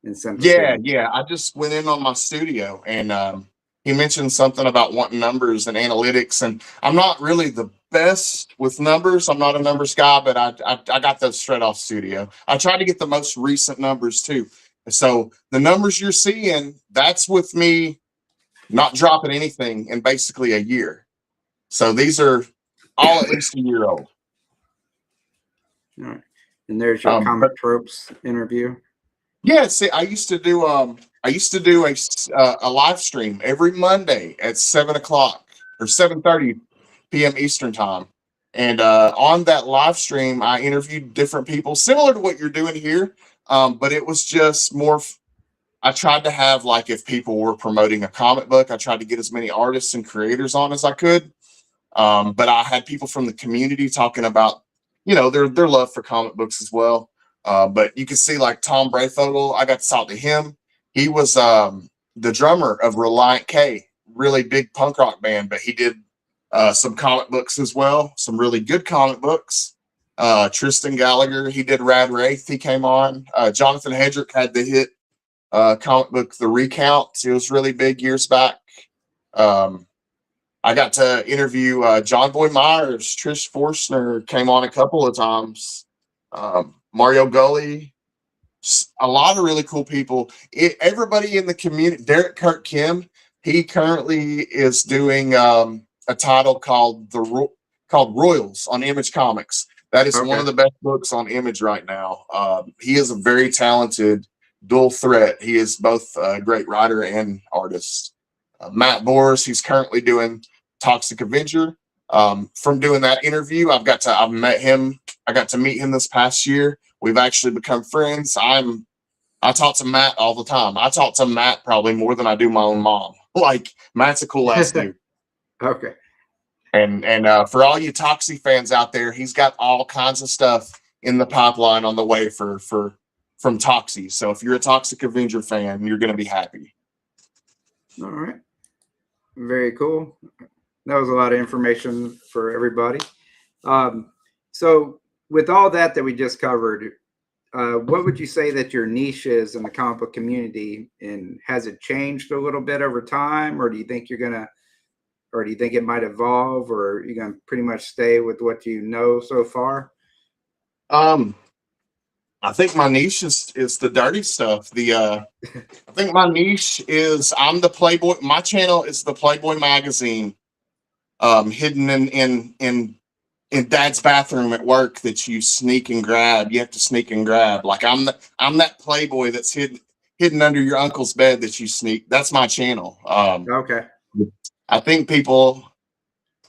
A: and sent it.
B: Yeah. I just went in on my studio, and he mentioned something about wanting numbers and analytics, and I'm not really the best with numbers. I'm not a numbers guy, but I got those straight off studio. I tried to get the most recent numbers too. So the numbers you're seeing, that's with me not dropping anything in basically a year. So these are all at least a year old.
A: All right. And there's your Comic Tropes interview.
B: Yeah, see, I used to do a live stream every Monday at 7 o'clock or 7:30 p.m. Eastern time. And on that live stream, I interviewed different people, similar to what you're doing here. But it was just more, I tried to have, like, if people were promoting a comic book, I tried to get as many artists and creators on as I could. But I had people from the community talking about, their love for comic books as well. But you can see, like, Tom Brayfogle, I got to talk to him. He was the drummer of Reliant K, really big punk rock band, but he did some comic books as well, some really good comic books. Tristan Gallagher, he did Rad Wraith, he came on. Jonathan Hedrick had the hit comic book The Recount. It was really big years back. I got to interview John Boy Myers. Trish Forstner came on a couple of times. Mario Gully. A lot of really cool people. Everybody in the community. Derek Kirk Kim, he currently is doing a title called Royals on Image Comics. That is one of the best books on Image right now. He is a very talented dual threat. He is both a great writer and artist. Matt Boris, he's currently doing Toxic Avenger. From doing that interview, I've met him. I got to meet him this past year. We've actually become friends. I talk to Matt all the time. I talk to Matt probably more than I do my own mom. Like, Matt's a cool ass dude.
A: Okay.
B: And for all you Toxie fans out there, he's got all kinds of stuff in the pipeline on the way from Toxie. So if you're a Toxic Avenger fan, you're going to be happy.
A: All right. Very cool. That was a lot of information for everybody. So with all that we just covered, what would you say that your niche is in the comic book community, and has it changed a little bit over time, or do you think it might evolve, or are you going to pretty much stay with what you know so far?
B: I think my niche is the dirty stuff. I think my niche is I'm the Playboy. My channel is the Playboy magazine, hidden in Dad's bathroom at work that you sneak and grab. You have to sneak and grab. Like, I'm that Playboy that's hidden under your uncle's bed that you sneak. That's my channel.
A: Okay.
B: I think people,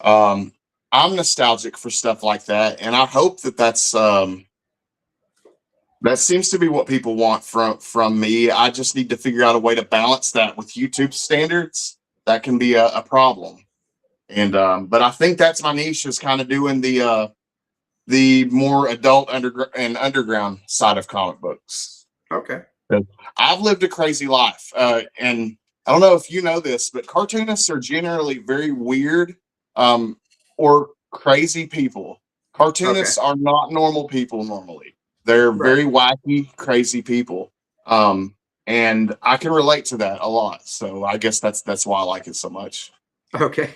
B: I'm nostalgic for stuff like that, and I hope that that's That seems to be what people want from me. I just need to figure out a way to balance that with YouTube standards. That can be a problem. And but I think that's my niche, is kind of doing the more adult underground side of comic books.
A: Okay.
B: I've lived a crazy life, and I don't know if you know this, but cartoonists are generally very weird or crazy people. Cartoonists are not normal people normally. They're very wacky, crazy people. And I can relate to that a lot. So I guess that's why I like it so much.
A: Okay.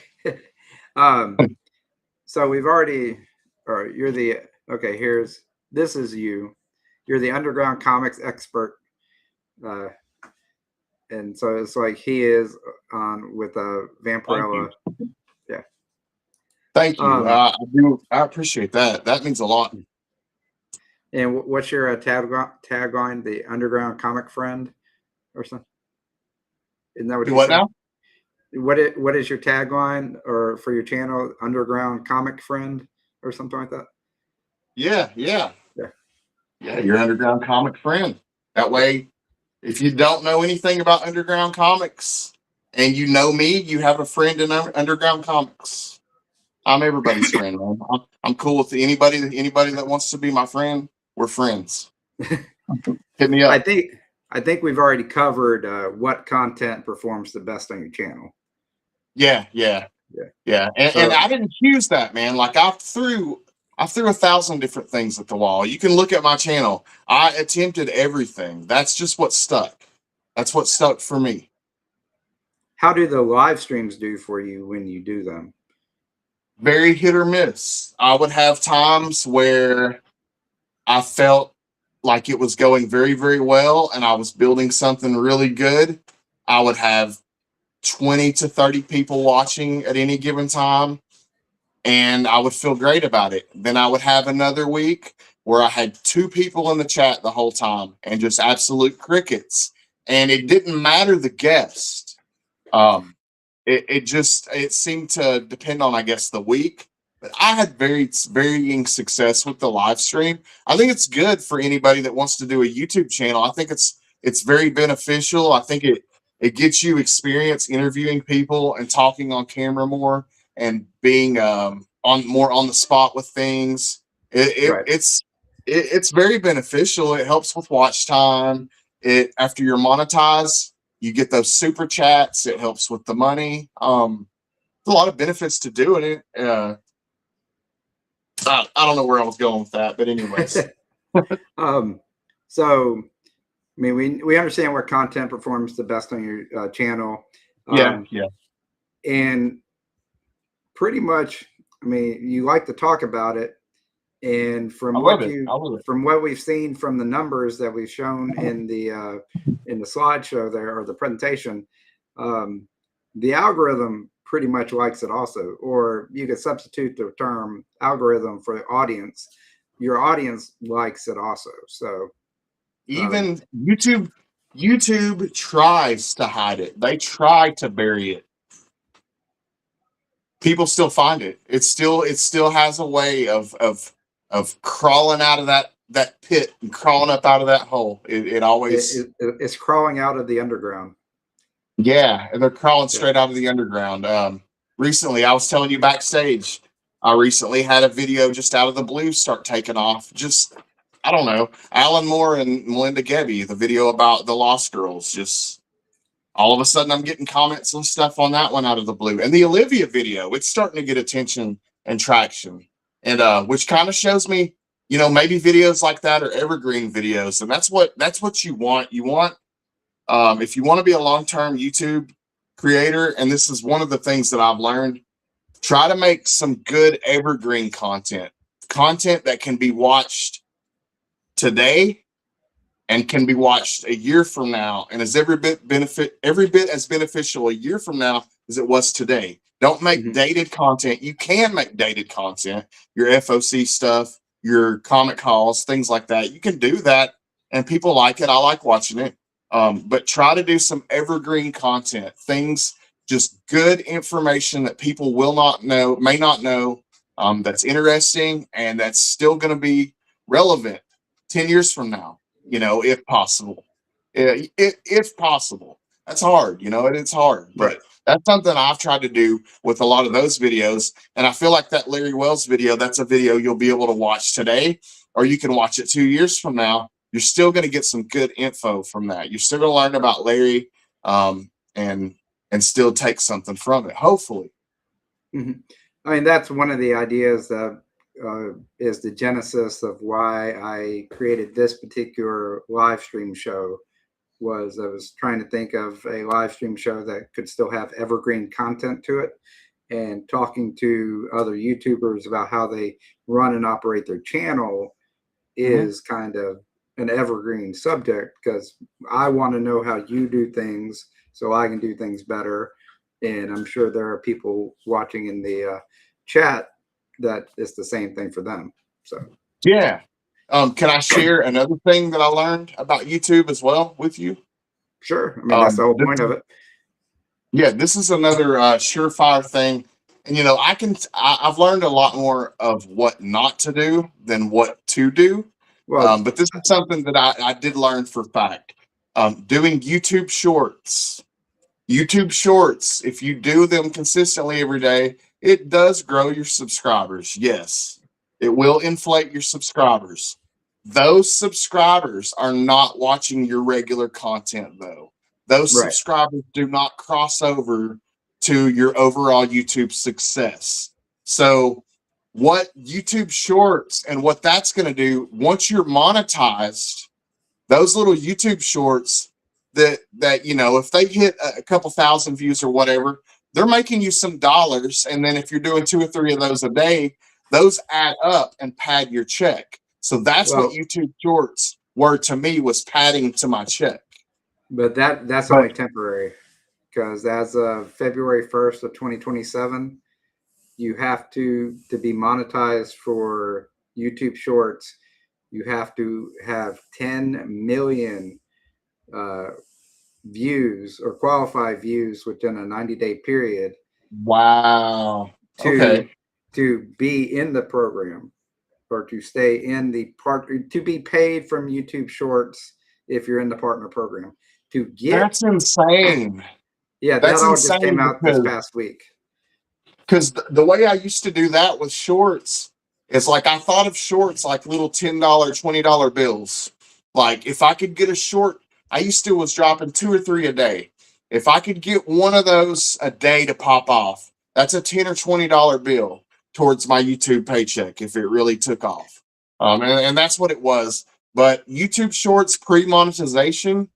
A: So we've already, or you're the, okay, this is you. You're the underground comics expert. And so it's like he is on with Vampirella. Yeah.
B: Thank you. I appreciate that. That means a lot.
A: And what's your tagline? The underground comic friend or something? Isn't that what you
B: said?
A: Now? What is your tagline or for your channel? Underground comic friend or something like that?
B: Yeah. Your underground comic friend. That way, if you don't know anything about underground comics and you know me, you have a friend in underground comics. I'm everybody's friend, man. I'm cool with anybody that wants to be my friend. We're friends. Hit me up.
A: I think we've already covered what content performs the best on your channel.
B: Yeah. And I didn't choose that, man. Like I threw 1,000 different things at the wall. You can look at my channel. I attempted everything. That's just what stuck. That's what stuck for me.
A: How do the live streams do for you when you do them?
B: Very hit or miss. I would have times where I felt like it was going very, very well and I was building something really good. I would have 20 to 30 people watching at any given time, and I would feel great about it. Then I would have another week where I had 2 people in the chat the whole time and just absolute crickets. And it didn't matter the guest. It seemed to depend on, I guess, the week. But I had varying success with the live stream. I think it's good for anybody that wants to do a YouTube channel. I think it's very beneficial. I think it gets you experience interviewing people and talking on camera more and being more on the spot with things. It's very beneficial. It helps with watch time. After you're monetized, you get those super chats. It helps with the money. There's a lot of benefits to doing it. I don't know where I was going with that, but anyways.
A: So, I mean, we understand what content performs the best on your channel.
B: Yeah.
A: And pretty much, I mean, you like to talk about it. And from what we've seen from the numbers that we've shown in the slideshow there, or the presentation, the algorithm pretty much likes it also. Or you could substitute the term algorithm for the audience. Your audience likes it also. So
B: even YouTube tries to hide it. They try to bury it. People still find it. It still has a way of crawling out of that pit and crawling up out of that hole. It always
A: it's crawling out of the underground.
B: Yeah, and they're crawling straight out of the underground. Recently, I was telling you backstage, I recently had a video just out of the blue start taking off. Just, I don't know, Alan Moore and Melinda Gebby, the video about the Lost Girls. Just all of a sudden, I'm getting comments and stuff on that one out of the blue. And the Olivia video, it's starting to get attention and traction. And which kind of shows me, maybe videos like that are evergreen videos. And that's what you want. You want, if you want to be a long-term YouTube creator, and this is one of the things that I've learned, try to make some good evergreen content that can be watched today and can be watched a year from now, and is every bit as beneficial a year from now as it was today. Don't make dated content. You can make dated content, your FOC stuff, your comic calls, things like that. You can do that, and people like it. I like watching it. But try to do some evergreen content, things, just good information that people may not know, that's interesting and that's still going to be relevant 10 years from now, you know, if possible. If possible. That's hard, you know, it's hard,
A: Right.
B: but that's something I've tried to do with a lot of those videos. And I feel like that Larry Wells video, that's a video you'll be able to watch today, or you can watch it 2 years from now. You're still going to get some good info from that. You're still going to learn about Larry, and still take something from it, hopefully.
A: Mhm. I mean, that's one of the ideas that is the genesis of why I created this particular live stream show. Was I was trying to think of a live stream show that could still have evergreen content to it, and talking to other YouTubers about how they run and operate their channel is kind of an evergreen subject, because I want to know how you do things so I can do things better. And I'm sure there are people watching in the chat that it's the same thing for them. So
B: Yeah. Can I share another thing that I learned about YouTube as well with you?
A: sure, I mean, that's the whole point of it.
B: Yeah, this is another surefire thing. And, you know, I've learned a lot more of what not to do than what to do.
A: Well,
B: But this is something that I did learn for fact. Doing YouTube Shorts. YouTube Shorts, if you do them consistently every day, it does grow your subscribers. Yes, it will inflate your subscribers. Those subscribers are not watching your regular content, though. Those
A: right.
B: subscribers do not cross over to your overall YouTube success. So, what YouTube Shorts and what that's going to do once you're monetized, those little YouTube Shorts that you know, if they hit a couple thousand views or whatever, they're making you some dollars. And then if you're doing 2 or 3 of those a day, those add up and pad your check. So that's what
A: Well,
B: YouTube Shorts were to me, was padding to my check.
A: but that's
B: But
A: only temporary, because as of February 1st of 2027, you have to be monetized for YouTube Shorts. You have to have 10 million views or qualified views within a 90-day period
B: wow.
A: to
B: Okay.
A: be in the program, or to stay in the part, to be paid from YouTube Shorts if you're in the partner program. To get,
B: That's insane.
A: yeah, that
B: That's
A: all just came
B: insane
A: out this past week.
B: because the way I used to do that with shorts is like, I thought of shorts like little $10, $20 bills. Like if I could get a short, I used to was dropping 2 or 3 a day. If I could get one of those a day to pop off, that's a $10 or $20 bill towards my YouTube paycheck if it really took off. And that's what it was. But YouTube Shorts pre-monetization,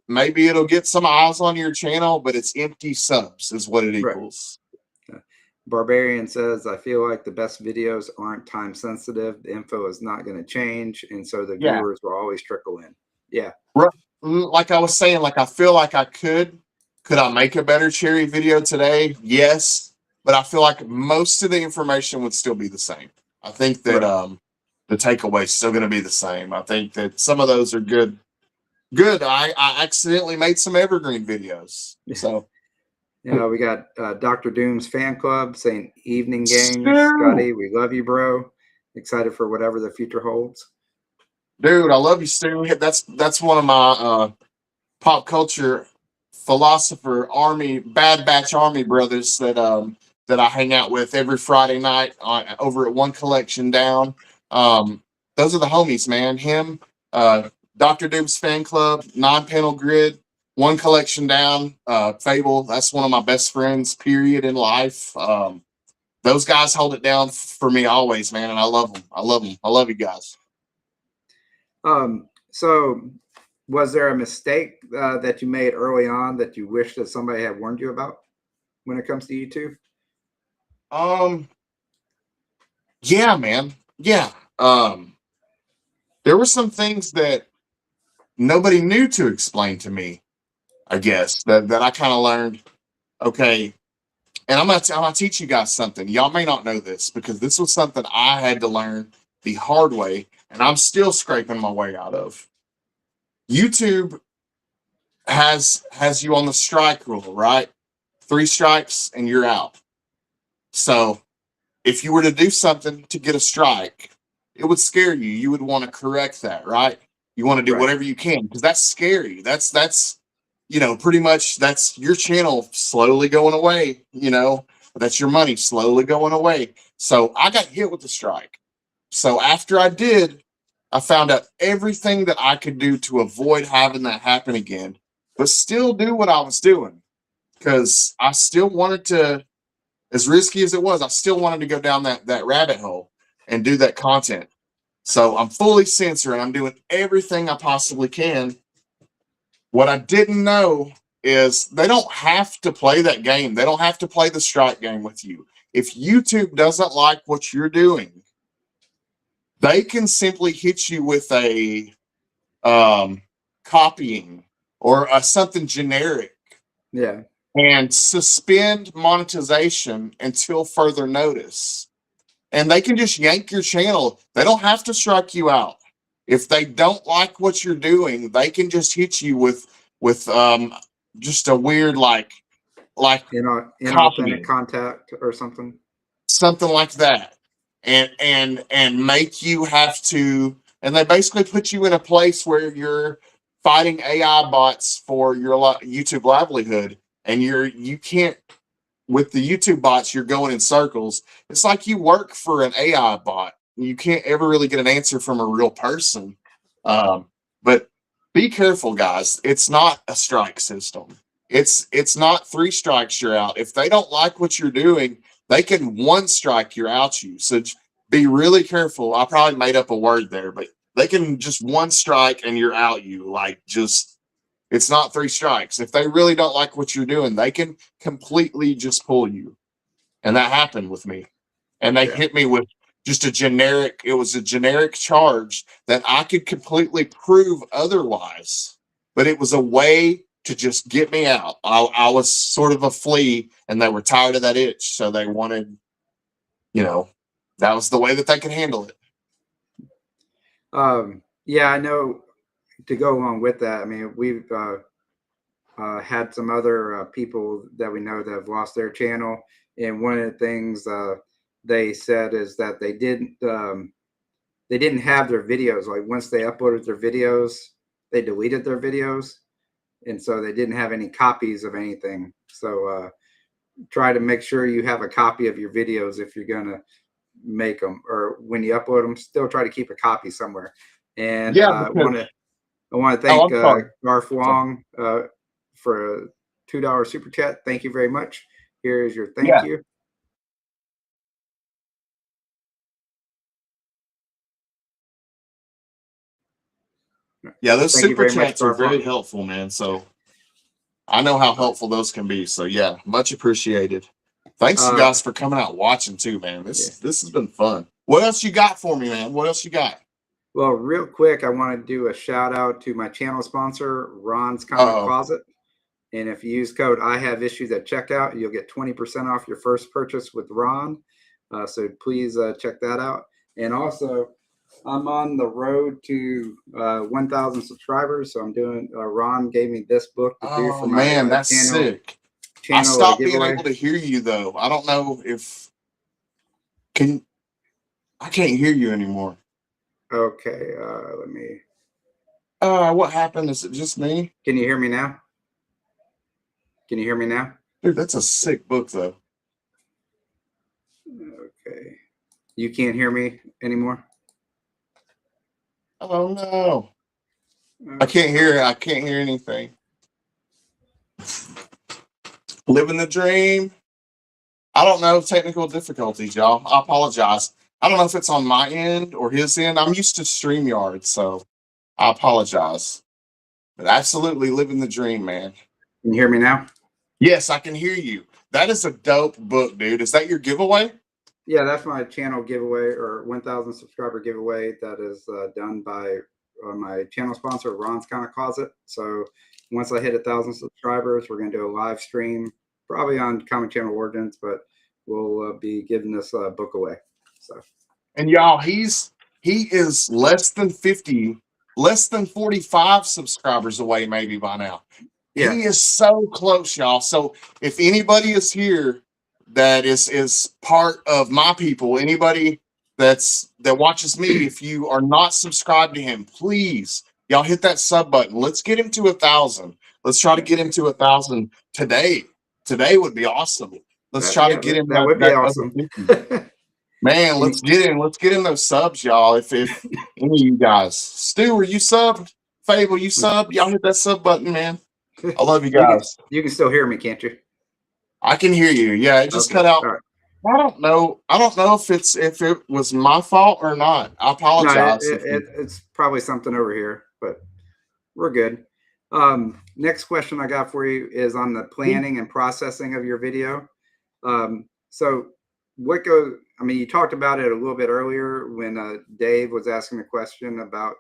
B: maybe it'll get some eyes on your channel, but it's empty subs is what it
A: Right.
B: equals.
A: Barbarian says, I feel like the best videos aren't time sensitive. The info is not going to change. And so the
B: Yeah.
A: viewers will always trickle in. Yeah.
B: Like I was saying, like I feel like could I make a better Cherry video today? Yes. But I feel like most of the information would still be the same. I think that the takeaway is still going to be the same. I think that some of those are good. I accidentally made some evergreen videos. So
A: You know, we got Dr. Doom's fan club saying, evening gang, Scotty, we love you, bro. Excited for whatever the future holds.
B: Dude, I love you, Stu. That's one of my pop culture philosopher army bad batch army brothers that I hang out with every Friday night over at One Collection Down. Those are the homies, man. Him, Dr. Doom's fan club, 9-panel grid, One Collection Down, Fable. That's one of my best friends, period, in life. Those guys hold it down for me always, man, and I love them. I love them. I love you guys.
A: So was there a mistake that you made early on that you wish that somebody had warned you about when it comes to YouTube?
B: Yeah, man. Yeah. There were some things that nobody knew to explain to me, I guess, that I kind of learned. Okay. And I'm gonna teach you guys something. Y'all may not know this because this was something I had to learn the hard way, and I'm still scraping my way out of. YouTube has you on the strike rule, right? 3 strikes and you're out. So if you were to do something to get a strike, it would scare you. You would want to correct that, right? You want to do
A: Right.
B: whatever you can because that's scary. That's you know, pretty much that's your channel slowly going away. You know, that's your money slowly going away. So I got hit with the strike. So after I did, I found out everything that I could do to avoid having that happen again, but still do what I was doing because I still wanted to, as risky as it was, I still wanted to go down that rabbit hole and do that content. So I'm fully censoring. I'm doing everything I possibly can. What I didn't know is they don't have to play that game. They don't have to play the strike game with you. If YouTube doesn't like what you're doing, they can simply hit you with a copying or something generic.
A: Yeah.
B: And suspend monetization until further notice. And they can just yank your channel. They don't have to strike you out. If they don't like what you're doing, they can just hit you with just a weird like
A: Inauthentic contact or something
B: like that, and make you have to. And they basically put you in a place where you're fighting AI bots for your YouTube livelihood, and you can't. With the YouTube bots, you're going in circles. It's like you work for an AI bot. You can't ever really get an answer from a real person. But be careful, guys. It's not a strike system. It's not 3 strikes, you're out. If they don't like what you're doing, they can 1 strike, you're out you. So be really careful. I probably made up a word there, but they can just 1 strike and you're out you. Like just it's not 3 strikes. If they really don't like what you're doing, they can completely just pull you. And that happened with me. And they hit me with just it was a generic charge that I could completely prove otherwise. But it was a way to just get me out. I was sort of a flea and they were tired of that itch. So they wanted, you know, that was the way that they could handle it.
A: Yeah, I know. To go along with that, I mean, we've had some other people that we know that have lost their channel, and one of the things they said is that they didn't have their videos. Like once they uploaded their videos, they deleted their videos, and so they didn't have any copies of anything. So try to make sure you have a copy of your videos if you're gonna make them, or when you upload them, still try to keep a copy somewhere. And I want to thank Garth Wong for a $2 super chat. Thank you very much. Here is your thank you.
B: Yeah, those super chats are very helpful, man. So I know how helpful those can be. So yeah, much appreciated. Thanks you guys for coming out and watching too, man. This has been fun. What else you got for me, man? What else you got?
A: Well, real quick, I want to do a shout out to my channel sponsor, Ron's Comic Closet. And if you use code I have issues at checkout, you'll get 20% off your first purchase with Ron. So please check that out. And also, I'm on the road to 1,000 subscribers. So I'm doing. Ron gave me this book to do for my
B: man, that's sick. I stopped being able to hear you though. I don't know if I can't hear you anymore.
A: Okay, let me.
B: What happened? Is it just me?
A: Can you hear me now? Can you hear me now?
B: Dude, that's a sick book though.
A: Okay. You can't hear me anymore?
B: Oh no. I can't hear anything. Living the dream. I don't know, technical difficulties, y'all. I apologize. I don't know if it's on my end or his end. I'm used to StreamYard, so I apologize. But absolutely living the dream, man.
A: Can you hear me now?
B: Yes, I can hear you. That is a dope book, dude. Is that your giveaway?
A: Yeah, that's my channel giveaway or 1,000 subscriber giveaway that is done by my channel sponsor, Ron's Comic Closet. So once I hit 1,000 subscribers, we're going to do a live stream, probably on Comic Channel Origins, but we'll be giving this book away. So,
B: and y'all, he is less than 45 subscribers away, maybe by now. Yeah. He is so close, y'all. So if anybody is here that is part of my people, anybody that watches me, if you are not subscribed to him, please, y'all hit that sub button. Let's get him to 1,000. Let's try to get him to 1,000 today. Today would be awesome. Let's try to get him
A: that would be
B: that other
A: awesome.
B: 50. Man, let's get in those subs, y'all. If any of you guys, Stu, are you subbed? Fable, you subbed? Y'all hit that sub button, man. I love you guys.
A: You can still hear me, can't you?
B: I can hear you. Yeah, it just cut out.
A: Right.
B: I don't know if it was my fault or not. I apologize.
A: No, it's probably something over here, but we're good. Next question I got for you is on the planning and processing of your video. So what goes, I mean, you talked about it a little bit earlier when Dave was asking a question about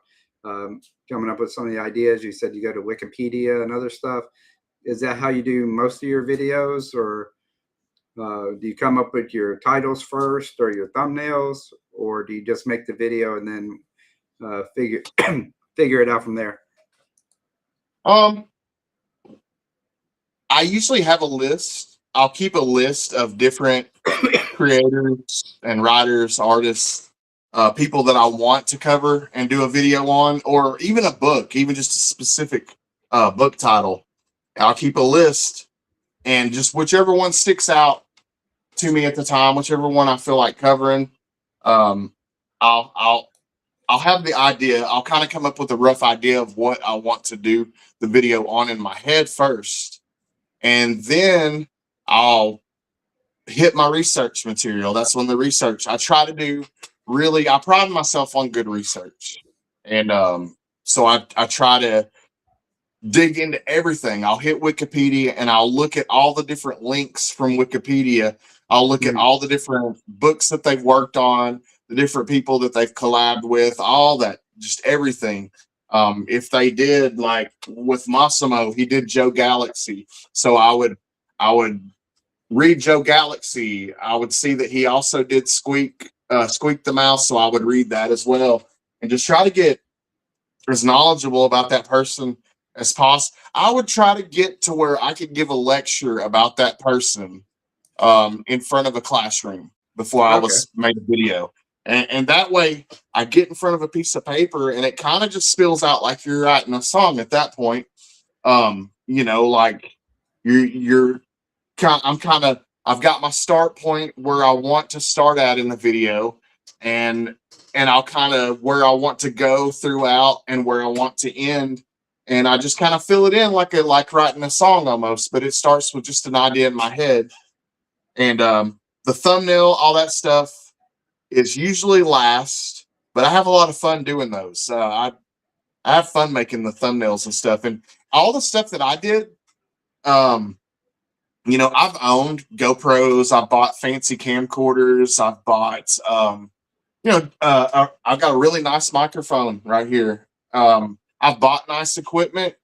A: coming up with some of the ideas. You said you go to Wikipedia and other stuff. Is that how you do most of your videos, or do you come up with your titles first or your thumbnails, or do you just make the video and then figure it out from there?
B: I usually have a list. I'll keep a list of different creators and writers, artists, people that I want to cover and do a video on, or even a book, even just a specific book title. I'll keep a list, and just whichever one sticks out to me at the time, whichever one I feel like covering, I'll have the idea. I'll kind of come up with a rough idea of what I want to do the video on in my head first, and then I'll hit my research material. That's when the research I try to do. Really, I pride myself on good research, and so I try to dig into everything. I'll hit Wikipedia and I'll look at all the different links from Wikipedia. I'll look at all the different books that they've worked on, the different people that they've collabed with, all that, just everything. If they did, like with Massimo, he did Joe Galaxy. So I would read Joe Galaxy. I would see that he also did Squeak the Mouse. So I would read that as well, and just try to get as knowledgeable about that person as possible. I would try to get to where I could give a lecture about that person in front of a classroom before I was made a video. And that way I get in front of a piece of paper and it kind of just spills out like you're writing a song at that point. You know, like I've got my start point where I want to start at in the video, and I'll kind of where I want to go throughout and where I want to end. And I just kind of fill it in like writing a song almost, but it starts with just an idea in my head. And the thumbnail, all that stuff is usually last, but I have a lot of fun doing those. I have fun making the thumbnails and stuff, and all the stuff that I did. You know, I've owned GoPros. I bought fancy camcorders. I've bought, I've got a really nice microphone right here. I've bought nice equipment.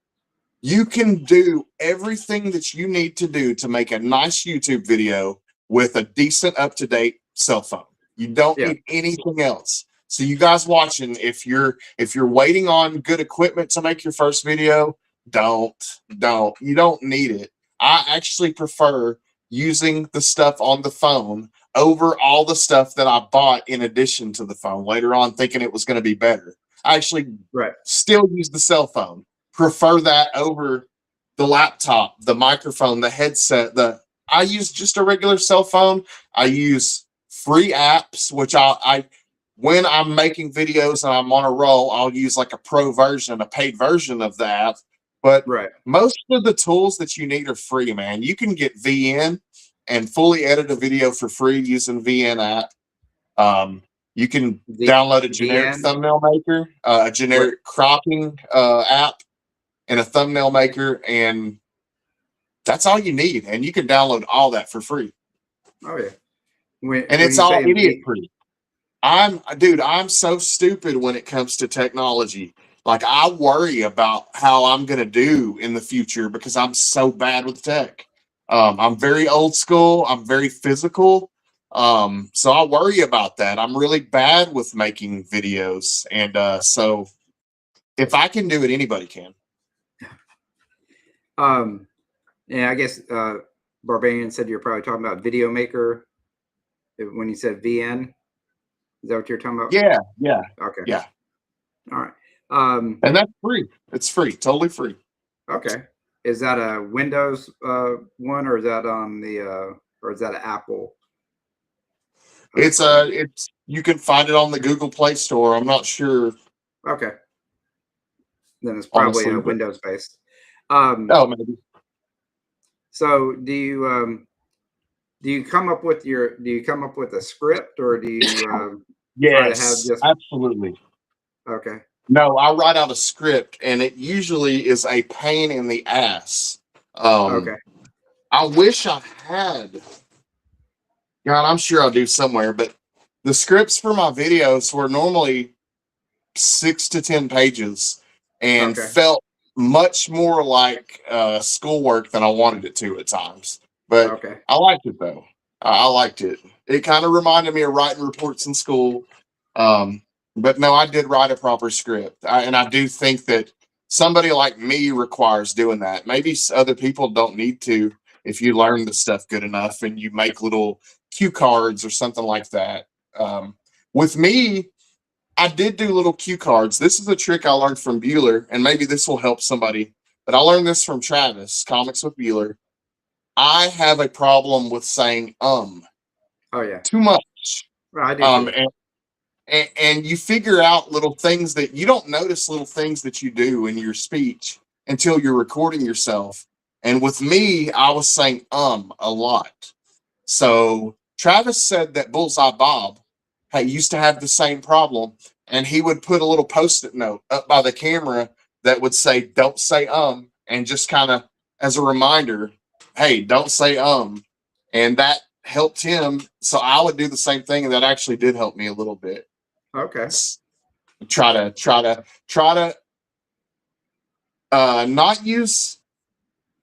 B: You can do everything that you need to do to make a nice YouTube video with a decent, up-to-date cell phone. You don't need anything else. So you guys watching, if you're waiting on good equipment to make your first video, don't. You don't need it. I actually prefer using the stuff on the phone over all the stuff that I bought in addition to the phone later on, thinking it was going to be better. I actually still use the cell phone. Prefer that over the laptop, the microphone, the headset. I use just a regular cell phone. I use free apps, which I when I'm making videos and I'm on a roll, I'll use like a pro version, a paid version of the app. But most of the tools that you need are free, man. You can get VN and fully edit a video for free using VN app. You can download a generic thumbnail maker, a generic cropping app, and a thumbnail maker, and that's all you need. And you can download all that for free.
A: Oh yeah,
B: and it's all idiot proof. I'm so stupid when it comes to technology. Like, I worry about how I'm going to do in the future because I'm so bad with tech. I'm very old school. I'm very physical. So I worry about that. I'm really bad with making videos. And so if I can do it, anybody can.
A: Yeah, I guess Barbarian said you're probably talking about Video Maker when you said VN. Is that what you're talking about?
B: Yeah, yeah,
A: Okay.
B: yeah.
A: All right.
B: And that's free. It's free, totally free.
A: Okay. Is that a Windows one, or is that on the or is that an Apple?
B: It's you can find it on the Google Play Store. I'm not sure.
A: Okay. Then it's probably
B: Honestly,
A: a
B: but
A: Windows based.
B: maybe.
A: So do you come up with a script, or do you try to have
B: Yes,
A: just
B: absolutely.
A: okay?
B: No, I write out a script, and it usually is a pain in the ass.
A: Okay.
B: I wish I had. God, I'm sure I do somewhere, but the scripts for my videos were normally 6 to 10 pages and
A: Okay.
B: felt much more like schoolwork than I wanted it to at times. But
A: Okay.
B: I liked it though. I liked it. It kind of reminded me of writing reports in school. Um, but no, I did write a proper script. And I do think that somebody like me requires doing that. Maybe other people don't need to if you learn the stuff good enough and you make little cue cards or something like that. With me, I did do little cue cards. This is a trick I learned from Bueller, and maybe this will help somebody. But I learned this from Travis, Comics with Bueller. I have a problem with saying
A: Oh yeah.
B: too much.
A: Well, I do
B: Um,
A: too.
B: and you figure out little things that you don't notice, little things that you do in your speech until you're recording yourself. And with me, I was saying a lot. So Travis said that Bullseye Bob used to have the same problem, and he would put a little post-it note up by the camera that would say, "Don't say and just kind of as a reminder, hey, don't say and that helped him. So I would do the same thing, and that actually did help me a little bit.
A: Okay.
B: Try to not use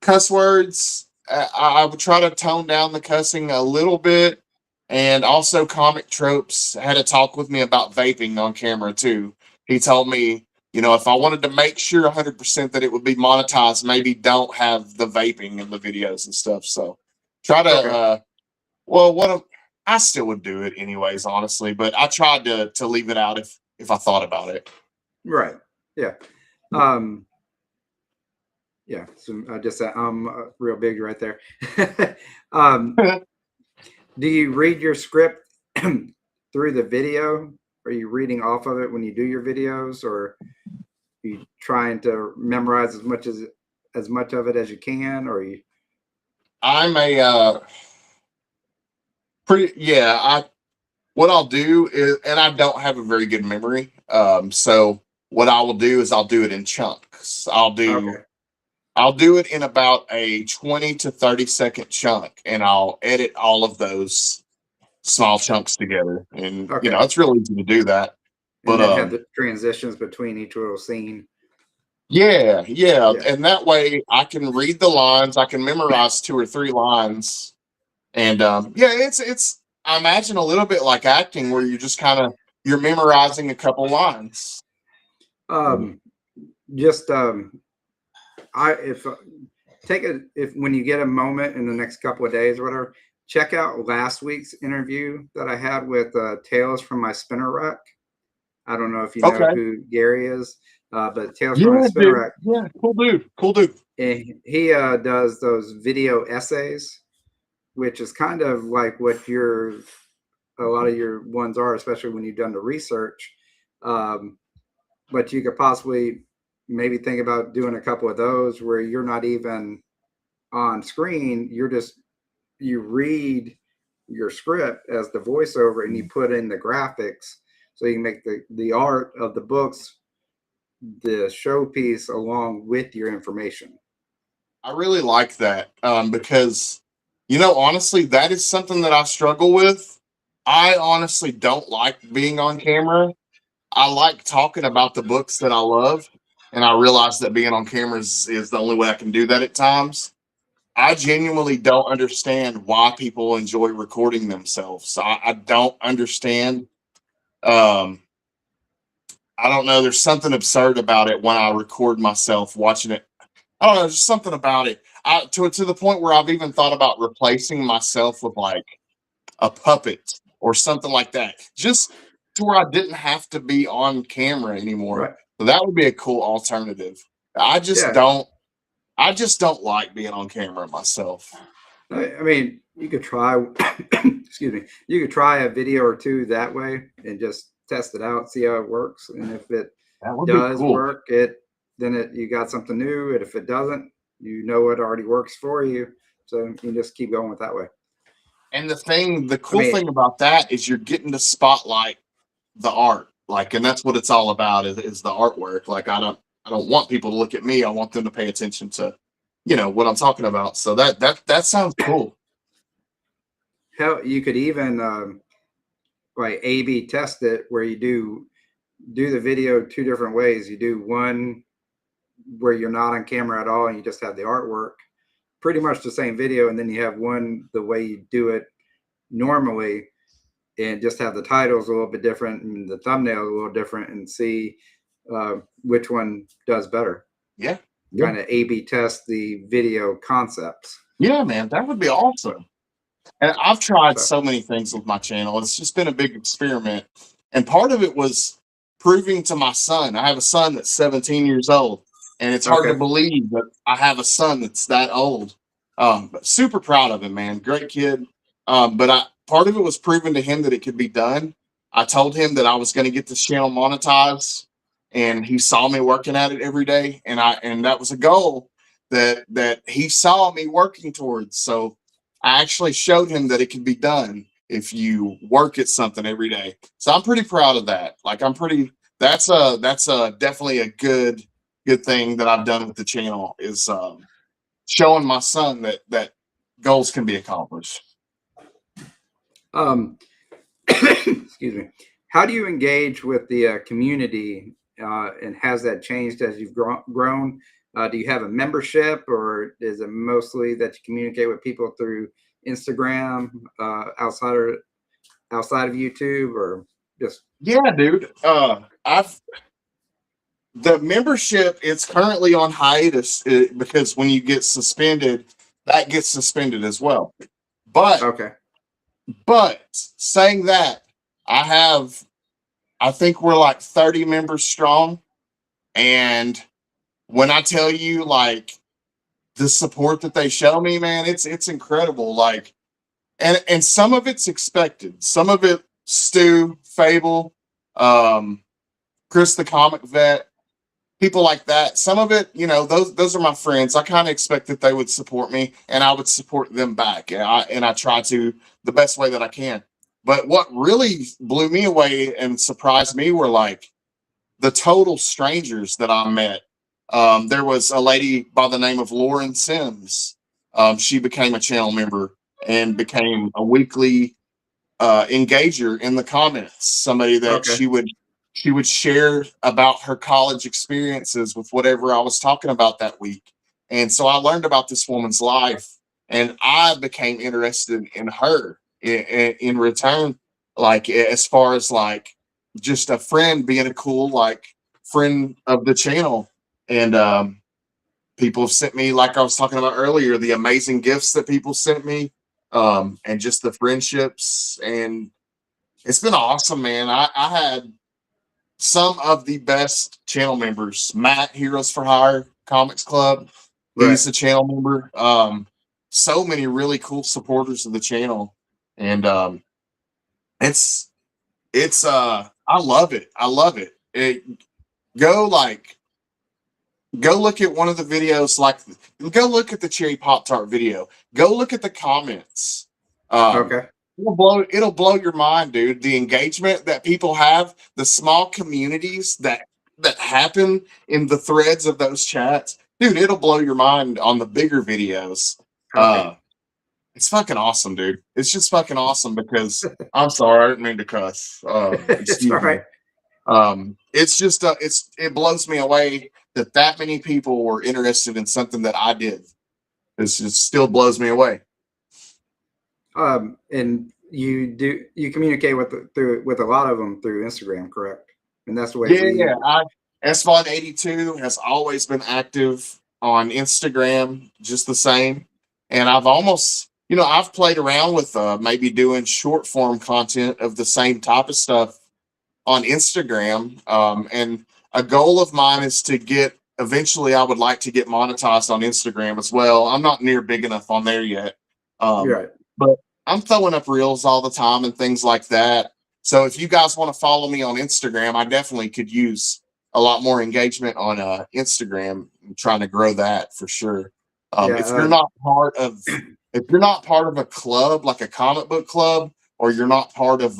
B: cuss words. I would try to tone down the cussing a little bit. And also, Comic Tropes had a talk with me about vaping on camera too. He told me, if I wanted to make sure 100% that it would be monetized, maybe don't have the vaping in the videos and stuff. So try to,
A: Okay.
B: I still would do it anyways, honestly, but I tried to leave it out if I thought about it.
A: Right. Yeah. Yeah. So I just said real big right there. um, do you read your script through the video? Are you reading off of it when you do your videos, or are you trying to memorize as much of it as you can, or you?
B: I'm a what I'll do is, and I don't have a very good memory. So what I will do is I'll do it in chunks.
A: Okay.
B: I'll do it in about a 20 to 30-second chunk, and I'll edit all of those small chunks together. And
A: Okay.
B: it's real easy to do that.
A: And
B: But
A: then have the transitions between each little scene.
B: yeah,
A: Yeah.
B: and that way I can read the lines, I can memorize 2 or 3 lines. And it's I imagine a little bit like acting where you just you're memorizing a couple lines.
A: Just if when you get a moment in the next couple of days or whatever, check out last week's interview that I had with Tales from My Spinner Rack. I don't know if you know
B: Okay.
A: who Gary is, but Tales from
B: Yeah,
A: My Spinner
B: dude.
A: Rack.
B: Yeah, cool dude.
A: And he does those video essays, which is kind of like what a lot of your ones are, especially when you've done the research. But you could possibly maybe think about doing a couple of those where you're not even on screen. You read your script as the voiceover, and you put in the graphics, so you can make the art of the books the showpiece along with your information.
B: I really like that because, honestly, that is something that I struggle with. I honestly don't like being on camera. I like talking about the books that I love, and I realize that being on camera is the only way I can do that at times. I genuinely don't understand why people enjoy recording themselves. I don't understand. Um, I don't know. There's something absurd about it when I record myself watching it. I don't know. There's something about it. To the point where I've even thought about replacing myself with like a puppet or something like that. Just to where I didn't have to be on camera anymore.
A: Right.
B: So that would be a cool alternative. I just don't like being on camera myself.
A: I mean, you could try, excuse me, you could try a video or two that way and just test it out, see how it works. And if it does work, you got something new. And if it doesn't, you know it already works for you. So you can just keep going with that way.
B: And the cool thing about that is you're getting to spotlight the art. Like, and that's what it's all about is the artwork. Like, I don't want people to look at me. I want them to pay attention to, what I'm talking about. So that sounds cool.
A: Hell, you could even like A/B test it where you do the video two different ways. You do one where you're not on camera at all and you just have the artwork, pretty much the same video, and then you have one the way you do it normally and just have the titles a little bit different and the thumbnail a little different, and see which one does better.
B: Yeah.
A: Kind of A/B test the video concepts.
B: Yeah, man, that would be awesome. And I've tried so many things with my channel. It's just been a big experiment. And part of it was proving to my son. I have a son that's 17 years old, and it's hard to believe that I have a son that's that old. But super proud of him, man. Great kid. But part of it was proving to him that it could be done. I told him that I was going to get this channel monetized, and he saw me working at it every day. And that was a goal that he saw me working towards. So I actually showed him that it can be done if you work at something every day. So I'm pretty proud of that. Like, that's definitely a good thing that I've done with the channel, is showing my son that goals can be accomplished.
A: Excuse me. How do you engage with the community, and has that changed as you've grown? Do you have a membership, or is it mostly that you communicate with people through Instagram, outside of YouTube, or just?
B: Yeah, dude. The membership is currently on hiatus because when you get suspended, that gets suspended as well. But saying that, I think we're like 30 members strong, and when I tell you, like, the support that they show me, man, it's incredible. Like, and some of it's expected. Some of it, Stu, Fable, Chris the Comic Vet, people like that. Some of it, those are my friends. I kind of expect that they would support me, and I would support them back. And I try to the best way that I can. But what really blew me away and surprised me were like the total strangers that I met. There was a lady by the name of Lauren Sims. She became a channel member and became a weekly engager in the comments. Somebody that she would share about her college experiences with whatever I was talking about that week. And so I learned about this woman's life, and I became interested in her in return, like, as far as like just a friend, being a cool, like, friend of the channel. And people have sent me, like I was talking about earlier, the amazing gifts that people sent me, and just the friendships. And it's been awesome, man. I had some of the best channel members. Matt, Heroes for Hire Comics Club, he's a channel member. So many really cool supporters of the channel. And it's I love it. I love it. Go look at one of the videos, like, go look at the Cherry Pop-Tart video. Go look at the comments. It'll blow your mind, dude. The engagement that people have, the small communities that happen in the threads of those chats, dude, it'll blow your mind on the bigger videos. It's fucking awesome, dude. It's just fucking awesome because I'm sorry, I didn't mean to cuss.
A: It's all right.
B: It's just it blows me away that many people were interested in something that I did. It just still blows me away.
A: And you communicate with a lot of them through Instagram, correct? And that's the way.
B: SVaughn82 has always been active on Instagram, just the same. And I've almost, I've played around with maybe doing short form content of the same type of stuff on Instagram. And a goal of mine is to get, eventually I would like to get monetized on Instagram as well. I'm not near big enough on there yet.
A: Right.
B: But I'm throwing up reels all the time and things like that. So if you guys want to follow me on Instagram, I definitely could use a lot more engagement on Instagram. I'm trying to grow that for sure.
A: Yeah.
B: If you're not part of, if you're not part of a club like a comic book club, or you're not part of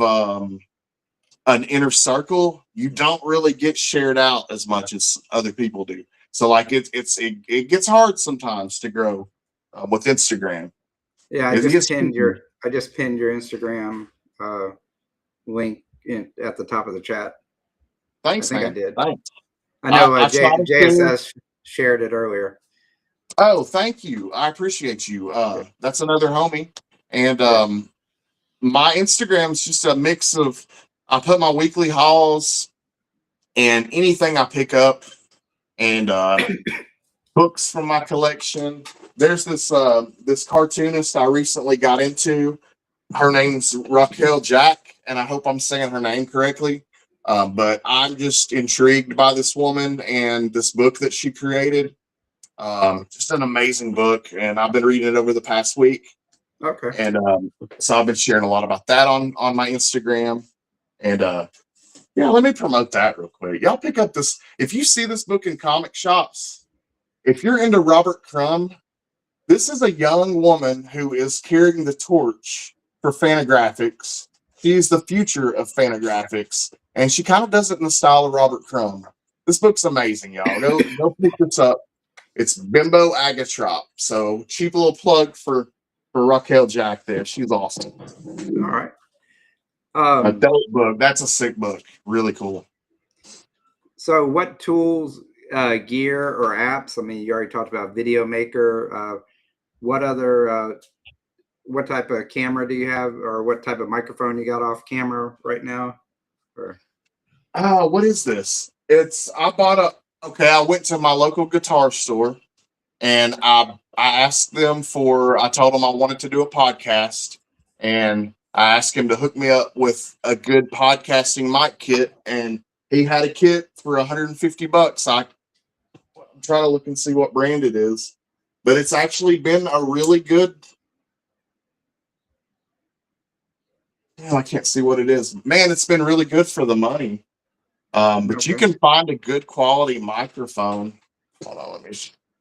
B: an inner circle, you don't really get shared out as much as other people do. So like it gets hard sometimes to grow with Instagram.
A: Yeah,
B: It gets
A: I just pinned your Instagram link at the top of the chat.
B: Thanks,
A: I think
B: man.
A: I did.
B: Thanks.
A: I know
B: I try to
A: JSS shared it earlier.
B: Oh, thank you. I appreciate you. That's another homie. And my Instagram's just a mix of, I put my weekly hauls and anything I pick up, and books from my collection. There's this cartoonist I recently got into. Her name's Raquel Jack, and I hope I'm saying her name correctly. But I'm just intrigued by this woman and this book that she created. Just an amazing book, and I've been reading it over the past week.
A: Okay.
B: And so I've been sharing a lot about that on my Instagram. And yeah, let me promote that real quick. Y'all pick up this. If you see this book in comic shops, if you're into Robert Crumb, this is a young woman who is carrying the torch for Fantagraphics. She's the future of Fantagraphics, and she kind of does it in the style of Robert Crumb. This book's amazing, y'all. Go pick this up. It's Bimbo Agatrop. So cheap little plug for Raquel Jack there. She's awesome.
A: All right.
B: Adult book. That's a sick book. Really cool.
A: So what tools, gear, or apps? I mean, you already talked about Video Maker. What other, what type of camera do you have, or what type of microphone you got off camera right now? Or
B: what is this? I went to my local guitar store, and I asked them I told them I wanted to do a podcast, and I asked him to hook me up with a good podcasting mic kit, and he had a kit for $150. I'm trying to look and see what brand it is, but it's actually been a really good. I can't see what it is. Man, it's been really good for the money. But you can find a good quality microphone. Hold on, let me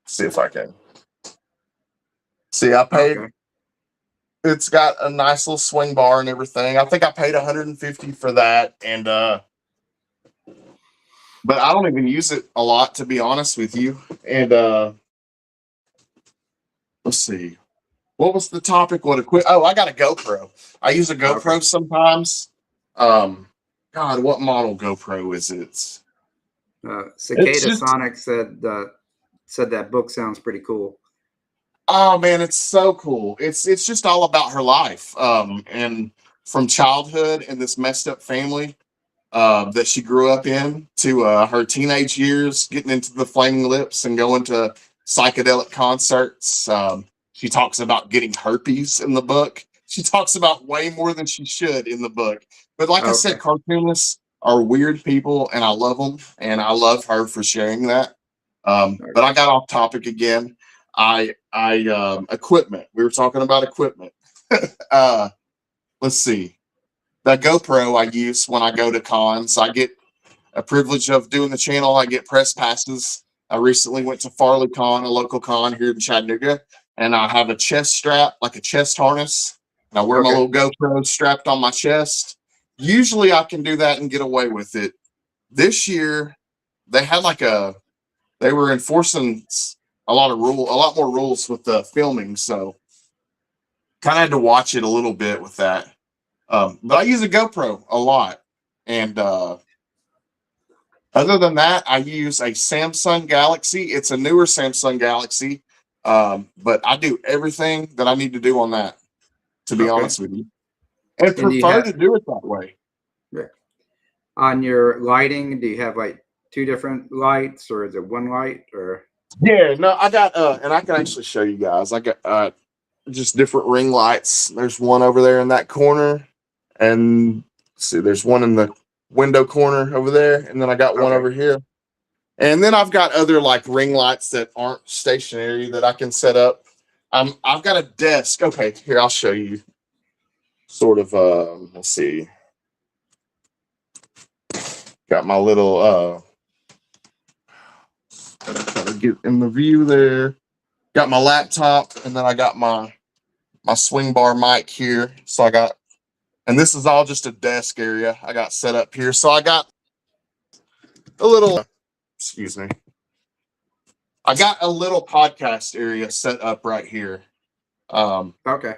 B: see if I can. See, I paid. Okay. It's got a nice little swing bar and everything. I think I paid $150 for that, and but I don't even use it a lot, to be honest with you. And let's see, what was the topic? I got a GoPro. I use a GoPro sometimes. God, what model GoPro is it?
A: Cicada Sonic said that book sounds pretty cool.
B: Oh man, it's so cool. It's just all about her life, and from childhood in this messed up family that she grew up in, to her teenage years, getting into the Flaming Lips and going to psychedelic concerts. She talks about getting herpes in the book. She talks about way more than she should in the book. But like I said, cartoonists are weird people, and I love them, and I love her for sharing that. But I got off topic again. Equipment. We were talking about equipment. Let's see. That GoPro I use when I go to cons. I get a privilege of doing the channel. I get press passes. I recently went to Farley Con, a local con here in Chattanooga, and I have a chest strap, like a chest harness. And I wear my little GoPro strapped on my chest. Usually I can do that and get away with it. This year, they had they were enforcing a lot more rules with the filming, so kind of had to watch it a little bit with that. But I use a GoPro a lot, and other than that, I use a Samsung Galaxy. It's a newer Samsung Galaxy, but I do everything that I need to do on that, to be honest with you, and prefer to do it that way.
A: Yeah. On your lighting, do you have like 2 different lights, or is it one light, or?
B: Yeah, no, I got and I can actually show you guys. I got just different ring lights. There's one over there in that corner, and see, there's one in the window corner over there, and then I got one over here. And then I've got other like ring lights that aren't stationary that I can set up. I've got a desk. Okay, here, I'll show you. Sort of, let's see. Got my little, try to get in the view there. Got my laptop, and then I got my swing bar mic here. So I got, and this is all just a desk area I got set up here. So I got a little, excuse me. I got a little podcast area set up right here.
A: Okay.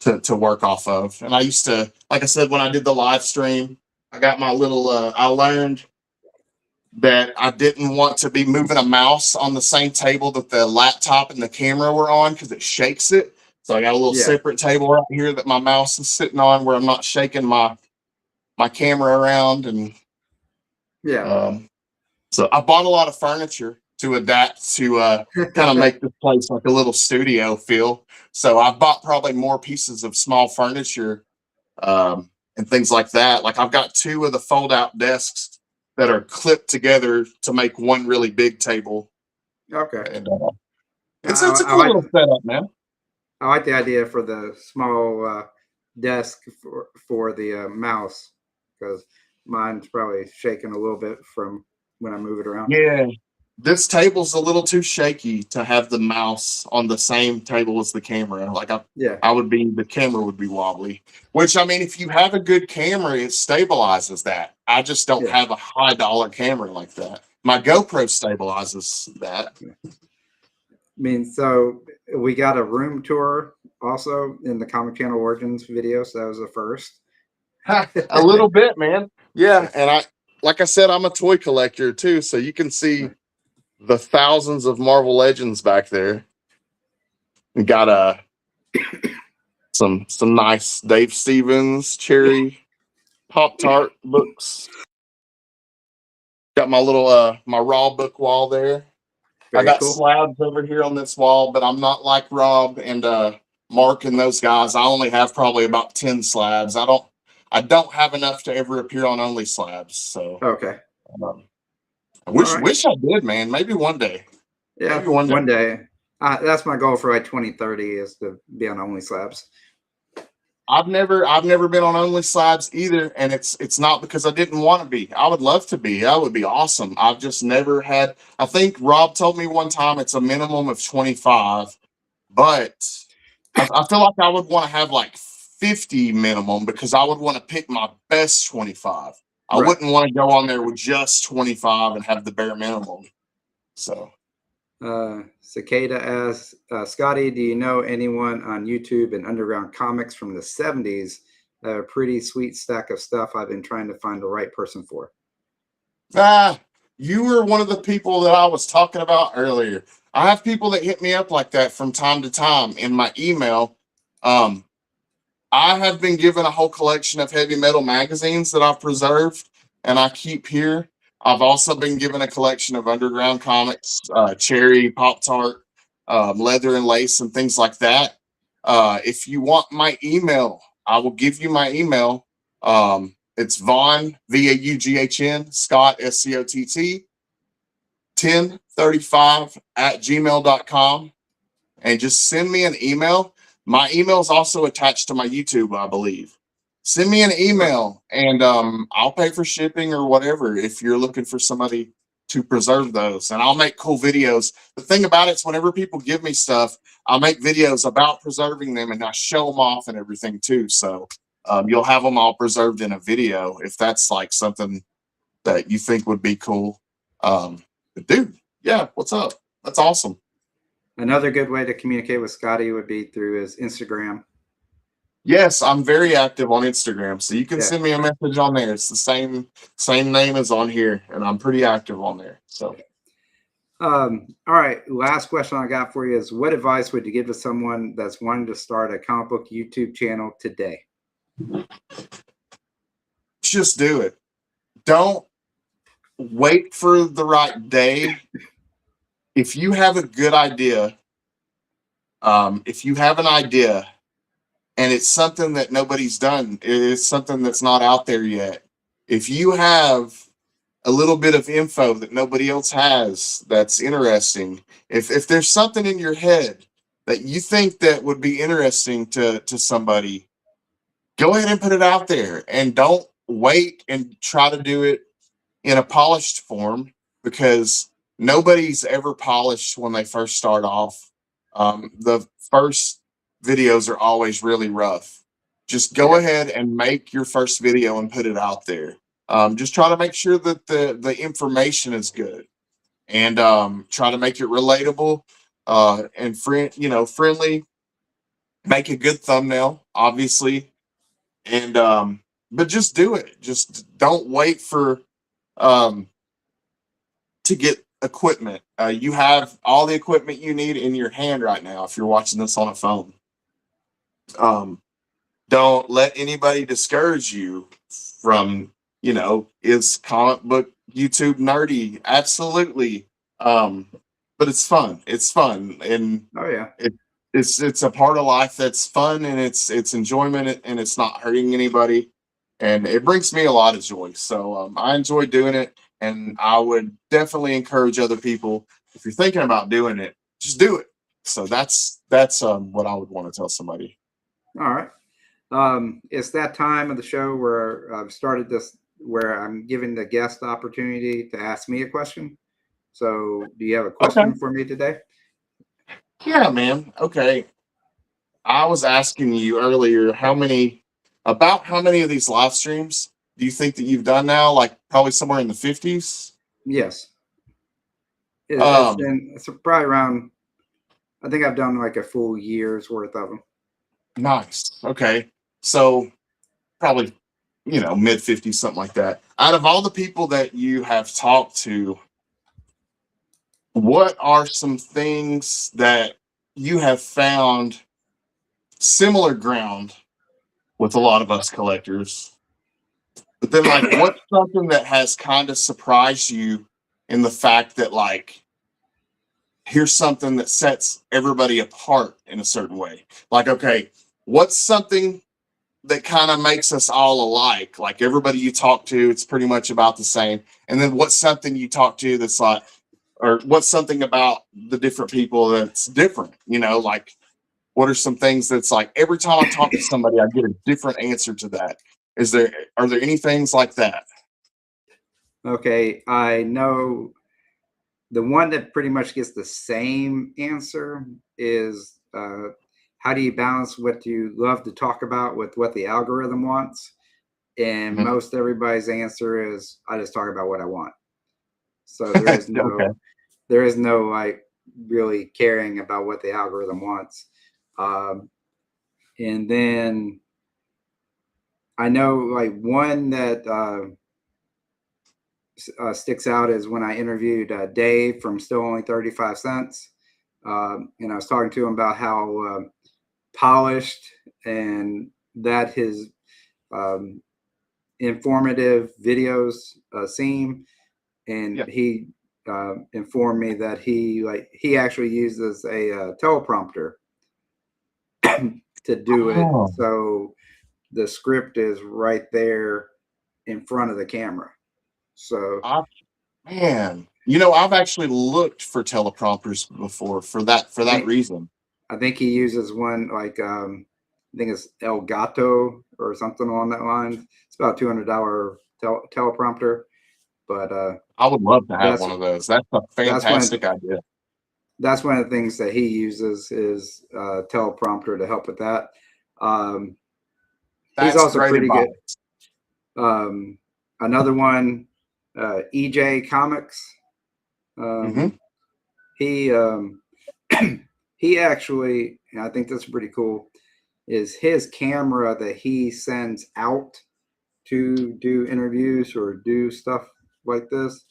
B: To work off of. And I used to, like I said, when I did the live stream, I got my little, I learned that I didn't want to be moving a mouse on the same table that the laptop and the camera were on because it shakes it. So I got a little separate table right here that my mouse is sitting on where I'm not shaking my camera around. And so I bought a lot of furniture to adapt to kind of make this place like a little studio feel. So I've bought probably more pieces of small furniture and things like that. Like I've got 2 of the fold-out desks that are clipped together to make one really big table.
A: Okay.
B: And it's a cool little setup, man.
A: I like the idea for the small desk for the mouse, because mine's probably shaking a little bit from when I move it around.
B: Yeah. This table's a little too shaky to have the mouse on the same table as the camera. Like the camera would be wobbly. Which, I mean, if you have a good camera, it stabilizes that. I just don't have a high dollar camera like that. My GoPro stabilizes that.
A: I mean, so we got a room tour also in the Comic Channel Origins video, so that was the first.
B: A little bit, man. Yeah, and like I said, I'm a toy collector too, so you can see the thousands of Marvel Legends back there. We got some nice Dave Stevens Cherry Pop-Tart books. Got my little my Raw book wall there. I got slabs over here on this wall, but I'm not like Rob and Mark and those guys. I only have probably about 10 slabs. I don't have enough to ever appear on Only Slabs. So I wish I did, man. Maybe one day.
A: Yeah, maybe one day. That's my goal for like 2030 is to be on Only Slabs.
B: I've never been on Only Slabs either, and it's not because I didn't want to be. I would love to be. That would be awesome. I've just never had. I think Rob told me one time it's a minimum of 25, but I feel like I would want to have like 50 minimum because I would want to pick my best 25. I wouldn't want to go on there with just 25 and have the bare minimum. So.
A: Cicada asks, Scotty, do you know anyone on YouTube and underground comics from the 70s that have a pretty sweet stack of stuff I've been trying to find the right person for?
B: You were one of the people that I was talking about earlier. I have people that hit me up like that from time to time in my email. I have been given a whole collection of heavy metal magazines that I've preserved and I keep here. I've also been given a collection of underground comics, Cherry Pop-Tart, leather and lace and things like that. If you want my email, I will give you my email. It's Vaughn, VAUGHN, Scott, SCOTT, 1035 at gmail.com. And just send me an email. My email is also attached to my YouTube, I believe. Send me an email and I'll pay for shipping or whatever if you're looking for somebody to preserve those. And I'll make cool videos. The thing about it is whenever people give me stuff, I'll make videos about preserving them and I show them off and everything too. So you'll have them all preserved in a video if that's like something that you think would be cool. But dude, yeah, what's up? That's awesome.
A: Another good way to communicate with Scotty would be through his Instagram.
B: Yes, I'm very active on Instagram, so you can send me a message on there. It's the same name as on here, and I'm pretty active on there. So,
A: all right. Last question I got for you is: what advice would you give to someone that's wanting to start a comic book YouTube channel today?
B: Just do it. Don't wait for the right day. If you have a good idea, if you have an idea. And it's something that nobody's done. It's something that's not out there yet. if you have a little bit of info that nobody else has that's interesting, if there's something in your head that you think that would be interesting to somebody, go ahead and put it out there, and don't wait and try to do it in a polished form, because nobody's ever polished when they first start off. The first videos are always really rough. Just go
A: Yeah.
B: ahead and make your first video and put it out there. Just try to make sure that the information is good, and try to make it relatable and friendly. Make a good thumbnail, obviously, and but just do it. Just don't wait for um, to get equipment. You have all the equipment you need in your hand right now if you're watching this on a phone. Um, don't let anybody discourage you from, is comic book YouTube nerdy? Absolutely. But it's fun. It's fun. And
A: Oh yeah.
B: it's a part of life that's fun, and it's enjoyment, and it's not hurting anybody. And it brings me a lot of joy. So I enjoy doing it, and I would definitely encourage other people, if you're thinking about doing it, just do it. So that's what I would want to tell somebody.
A: All right. It's that time of the show where I've started this, where I'm giving the guest the opportunity to ask me a question. So, do you have a
B: Okay.
A: question for me today?
B: Yeah, man. Okay. I was asking you earlier how many of these live streams do you think that you've done now? Like probably somewhere in the 50s.
A: Yes.
B: Um,
A: It's probably around, I think I've done like a full year's worth of them.
B: nice. Okay. So probably, mid 50s, something like that. Out of all the people that you have talked to, what are some things that you have found similar ground with a lot of us collectors? But then, like, what's something that has kind of surprised you in the fact that, like, here's something that sets everybody apart in a certain way? Like, okay, what's something that kind of makes us all alike? Like, everybody you talk to, it's pretty much about the same. And then what's something you talk to that's like, or what's something about the different people that's different? Like, what are some things that's like every time I talk to somebody, I get a different answer to that? Are there any things like that?
A: Okay, I know the one that pretty much gets the same answer is how do you balance what you love to talk about with what the algorithm wants? And
B: Mhm.
A: most everybody's answer is I just talk about what I want. So there is
B: Okay.
A: no like really caring about what the algorithm wants. And then I know like one that sticks out is when I interviewed Dave from Still Only 35 Cents. And I was talking to him about how polished and that his um, informative videos seem. And
B: Yeah.
A: he informed me that he actually uses a teleprompter to do it.
B: Oh,
A: So the script is right there in front of the camera. So
B: I, man, I've actually looked for teleprompters before for
A: I
B: that
A: think
B: reason.
A: I think he uses one like I think it's El Gato or something along that line. It's about $200 teleprompter, but
B: I would love to have
A: that's
B: one of those. That's a
A: that's one
B: fantastic idea.
A: that's one of the things that he uses is teleprompter to help with that. Um, he's
B: That's
A: also
B: great
A: pretty good.
B: advice.
A: Another one, EJ Comics.
B: Hmm.
A: Um, he he actually, and I think that's pretty cool, is his camera that he sends out to do interviews or do stuff like this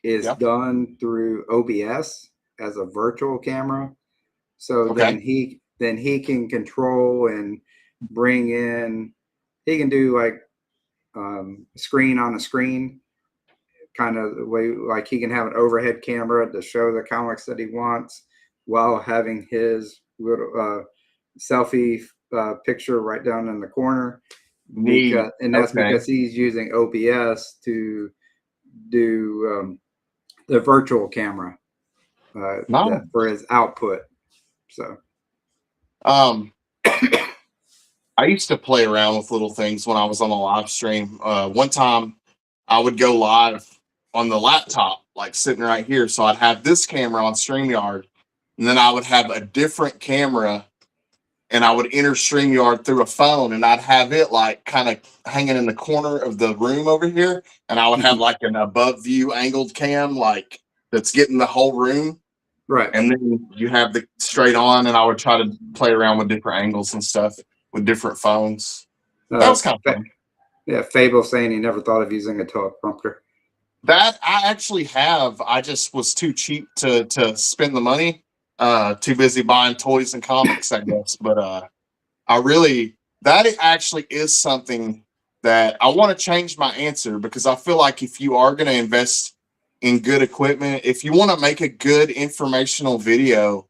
A: is
B: Yeah.
A: done through OBS as a virtual camera. So
B: Okay.
A: then he can control and bring in, he can do like screen on a screen kind of the way, like he can have an overhead camera to show the comics that he wants while having his little selfie picture right down in the corner. because,
B: Neat.
A: and that's
B: Okay.
A: because he's using OBS to do the virtual camera
B: No.
A: for his output. So,
B: Um, I used to play around with little things when I was on a live stream. One time I would go live on the laptop, like sitting right here. So I'd have this camera on StreamYard, and then I would have a different camera and I would enter StreamYard through a phone, and I'd have it like kind of hanging in the corner of the room over here. And I would have like an above view angled cam, like that's getting the whole room.
A: right.
B: And then you have the straight on, and I would try to play around with different angles and stuff with different phones. That was kind of fun.
A: Yeah, Fable saying he never thought of using a teleprompter.
B: That I actually have. I just was too cheap to spend the money. Too busy buying toys and comics, I guess. But I really, that actually is something that I want to change my answer, because I feel like if you are going to invest in good equipment, if you want to make a good informational video,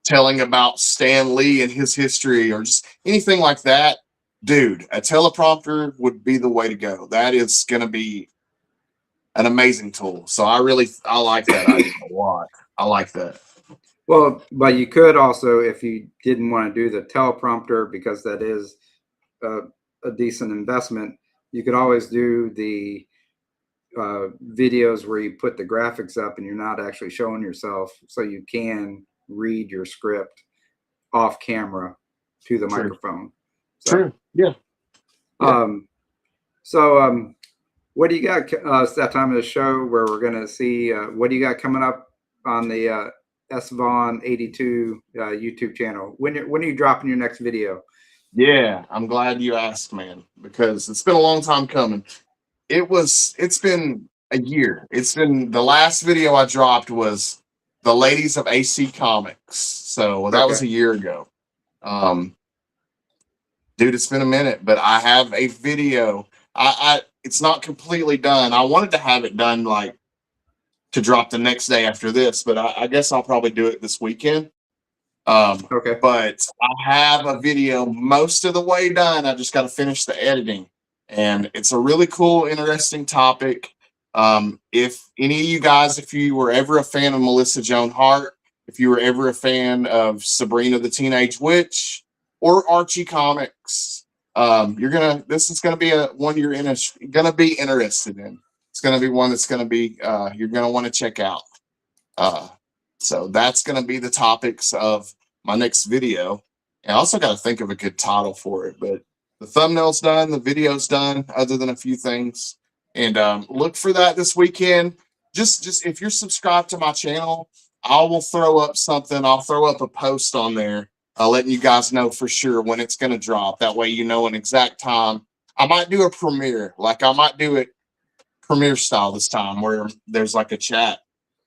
B: telling about Stan Lee and his history or just anything like that, dude, a teleprompter would be the way to go. That is going to be an amazing tool. So I like that idea a lot. I like that.
A: Well, but you could also, if you didn't want to do the teleprompter, because that is a decent investment, you could always do the videos where you put the graphics up and you're not actually showing yourself, so you can read your script off camera to the microphone. So,
B: True. Yeah.
A: What do you got? It's that time of the show where we're going to see what do you got coming up on the SVaughn82 YouTube channel. When are you dropping your next video?
B: Yeah, I'm glad you asked, man, because it's been a long time coming. It's been a year. The last video I dropped was the ladies of AC Comics. So that was a year ago. Dude, it's been a minute, but I have a video. It's not completely done. I wanted to have it done like to drop the next day after this, but I guess I'll probably do it this weekend. But I have a video most of the way done. I just got to finish the editing, and it's a really cool, interesting topic. If any of you guys, if you were ever a fan of Melissa Joan Hart, if you were ever a fan of Sabrina the Teenage Witch or Archie Comics, this is gonna be one you're gonna be interested in. It's gonna be one that's gonna be you're gonna want to check out. So that's going to be the topics of my next video. And I also got to think of a good title for it, but the thumbnail's done, the video's done, other than a few things. And look for that this weekend. Just if you're subscribed to my channel, I will throw up something. I'll throw up a post on there, letting you guys know for sure when it's going to drop. That way you know an exact time. I might do a premiere, like I might do it premiere style this time, where there's like a chat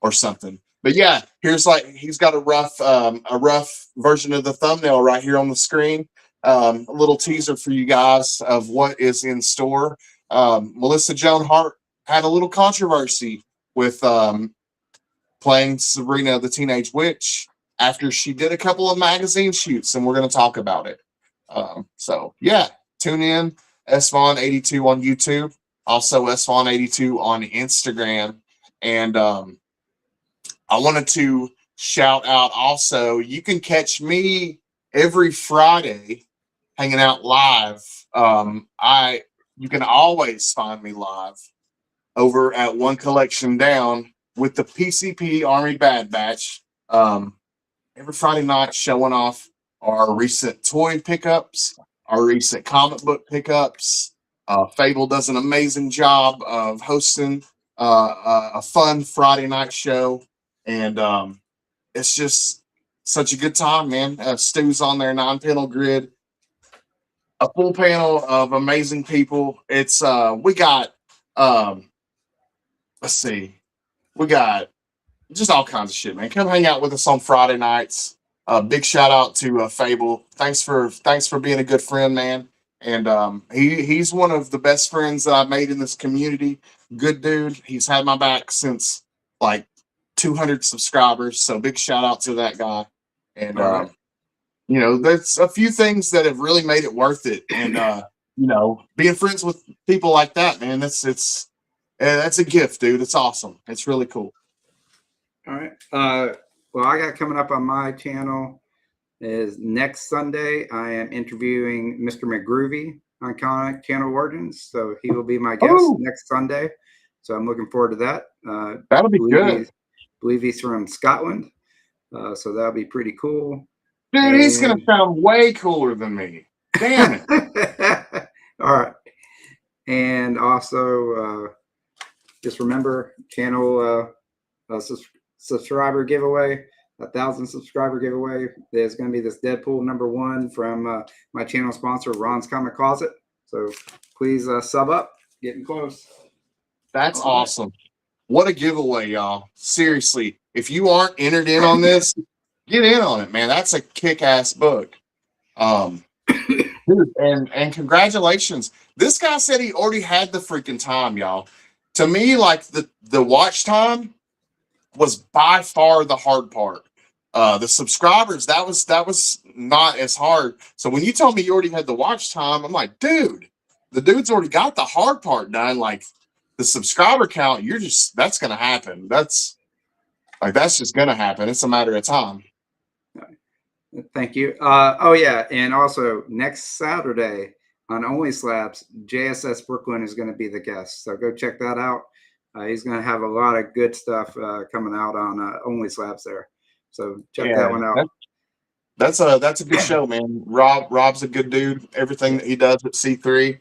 B: or something. But yeah, here's he's got a rough version of the thumbnail right here on the screen. A little teaser for you guys of what is in store. Melissa Joan Hart had a little controversy with playing Sabrina the Teenage Witch after she did a couple of magazine shoots, and we're going to talk about it. So yeah, tune in. SVaughn82 on YouTube, also SVaughn82 on Instagram, and I wanted to shout out also, you can catch me every Friday hanging out live. You can always find me live over at One Collection Down with the PCP Army Bad Batch. Every Friday night, showing off our recent toy pickups, our recent comic book pickups. Fable does an amazing job of hosting a fun Friday night show. And it's just such a good time, man. Stu's on their 9-panel grid, a full panel of amazing people. It's we got let's see, we got just all kinds of shit, man. Come hang out with us on Friday nights. Big shout out to Fable. Thanks for being a good friend, man. And he's one of the best friends that I've made in this community. Good dude. He's had my back since like 200 subscribers. So big shout out to that guy. And you know, there's a few things that have really made it worth it. And, you know, being friends with people like that, man, that's a gift, dude. It's awesome. It's really cool.
A: All right. Well, I got coming up on my channel is next Sunday. I am interviewing Mr. McGroovy on Comic Channel Origins. So he will be my guest next Sunday. So I'm looking forward to that.
B: That'll be good.
A: Believe he's from Scotland. So that'll be pretty cool.
B: Dude, he's going to sound way cooler than me. Damn
A: it. All right. And also, just remember, channel subscriber giveaway, 1,000 subscriber giveaway. There's going to be this Deadpool #1 from my channel sponsor, Ron's Comic Closet. So please sub up. Getting close.
B: That's awesome. What a giveaway, y'all. Seriously, if you aren't entered in on this, get in on it, man. That's a kick-ass book. Dude, and congratulations. This guy said he already had the freaking time, y'all. To me, like the watch time was by far the hard part. The subscribers, that was not as hard. So when you told me you already had the watch time, I'm like, dude, the dude's already got the hard part done. Like the subscriber count, that's gonna happen. That's just gonna happen. It's a matter of time.
A: Thank you. Oh yeah, and also next Saturday on Only Slabs, JSS Brooklyn is going to be the guest. So go check that out. He's going to have a lot of good stuff coming out on Only Slabs there. So check that one out.
B: That's a good show, man. Rob's a good dude. Everything that he does at C3.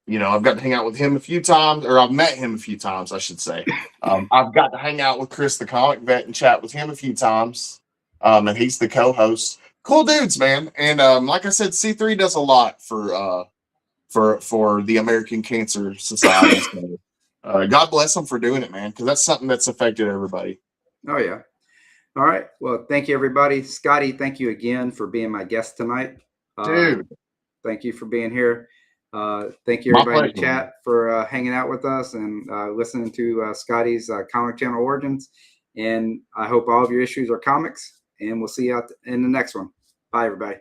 B: You know, I've got to hang out with him a few times, or I've met him a few times, I should say. I've got to hang out with Chris the Comic Vet and chat with him a few times. And he's the co-host. Cool dudes, man. And like I said, C3 does a lot for the American Cancer Society. God bless them for doing it, man, because that's something that's affected everybody.
A: Oh yeah. All right. Well, thank you, everybody. Scotty, thank you again for being my guest tonight.
B: Dude,
A: thank you for being here. Thank you, everybody in the chat, for hanging out with us and listening to Scotty's Comic Channel Origins. And I hope all of your issues are comics. And we'll see you out in the next one. Bye, everybody.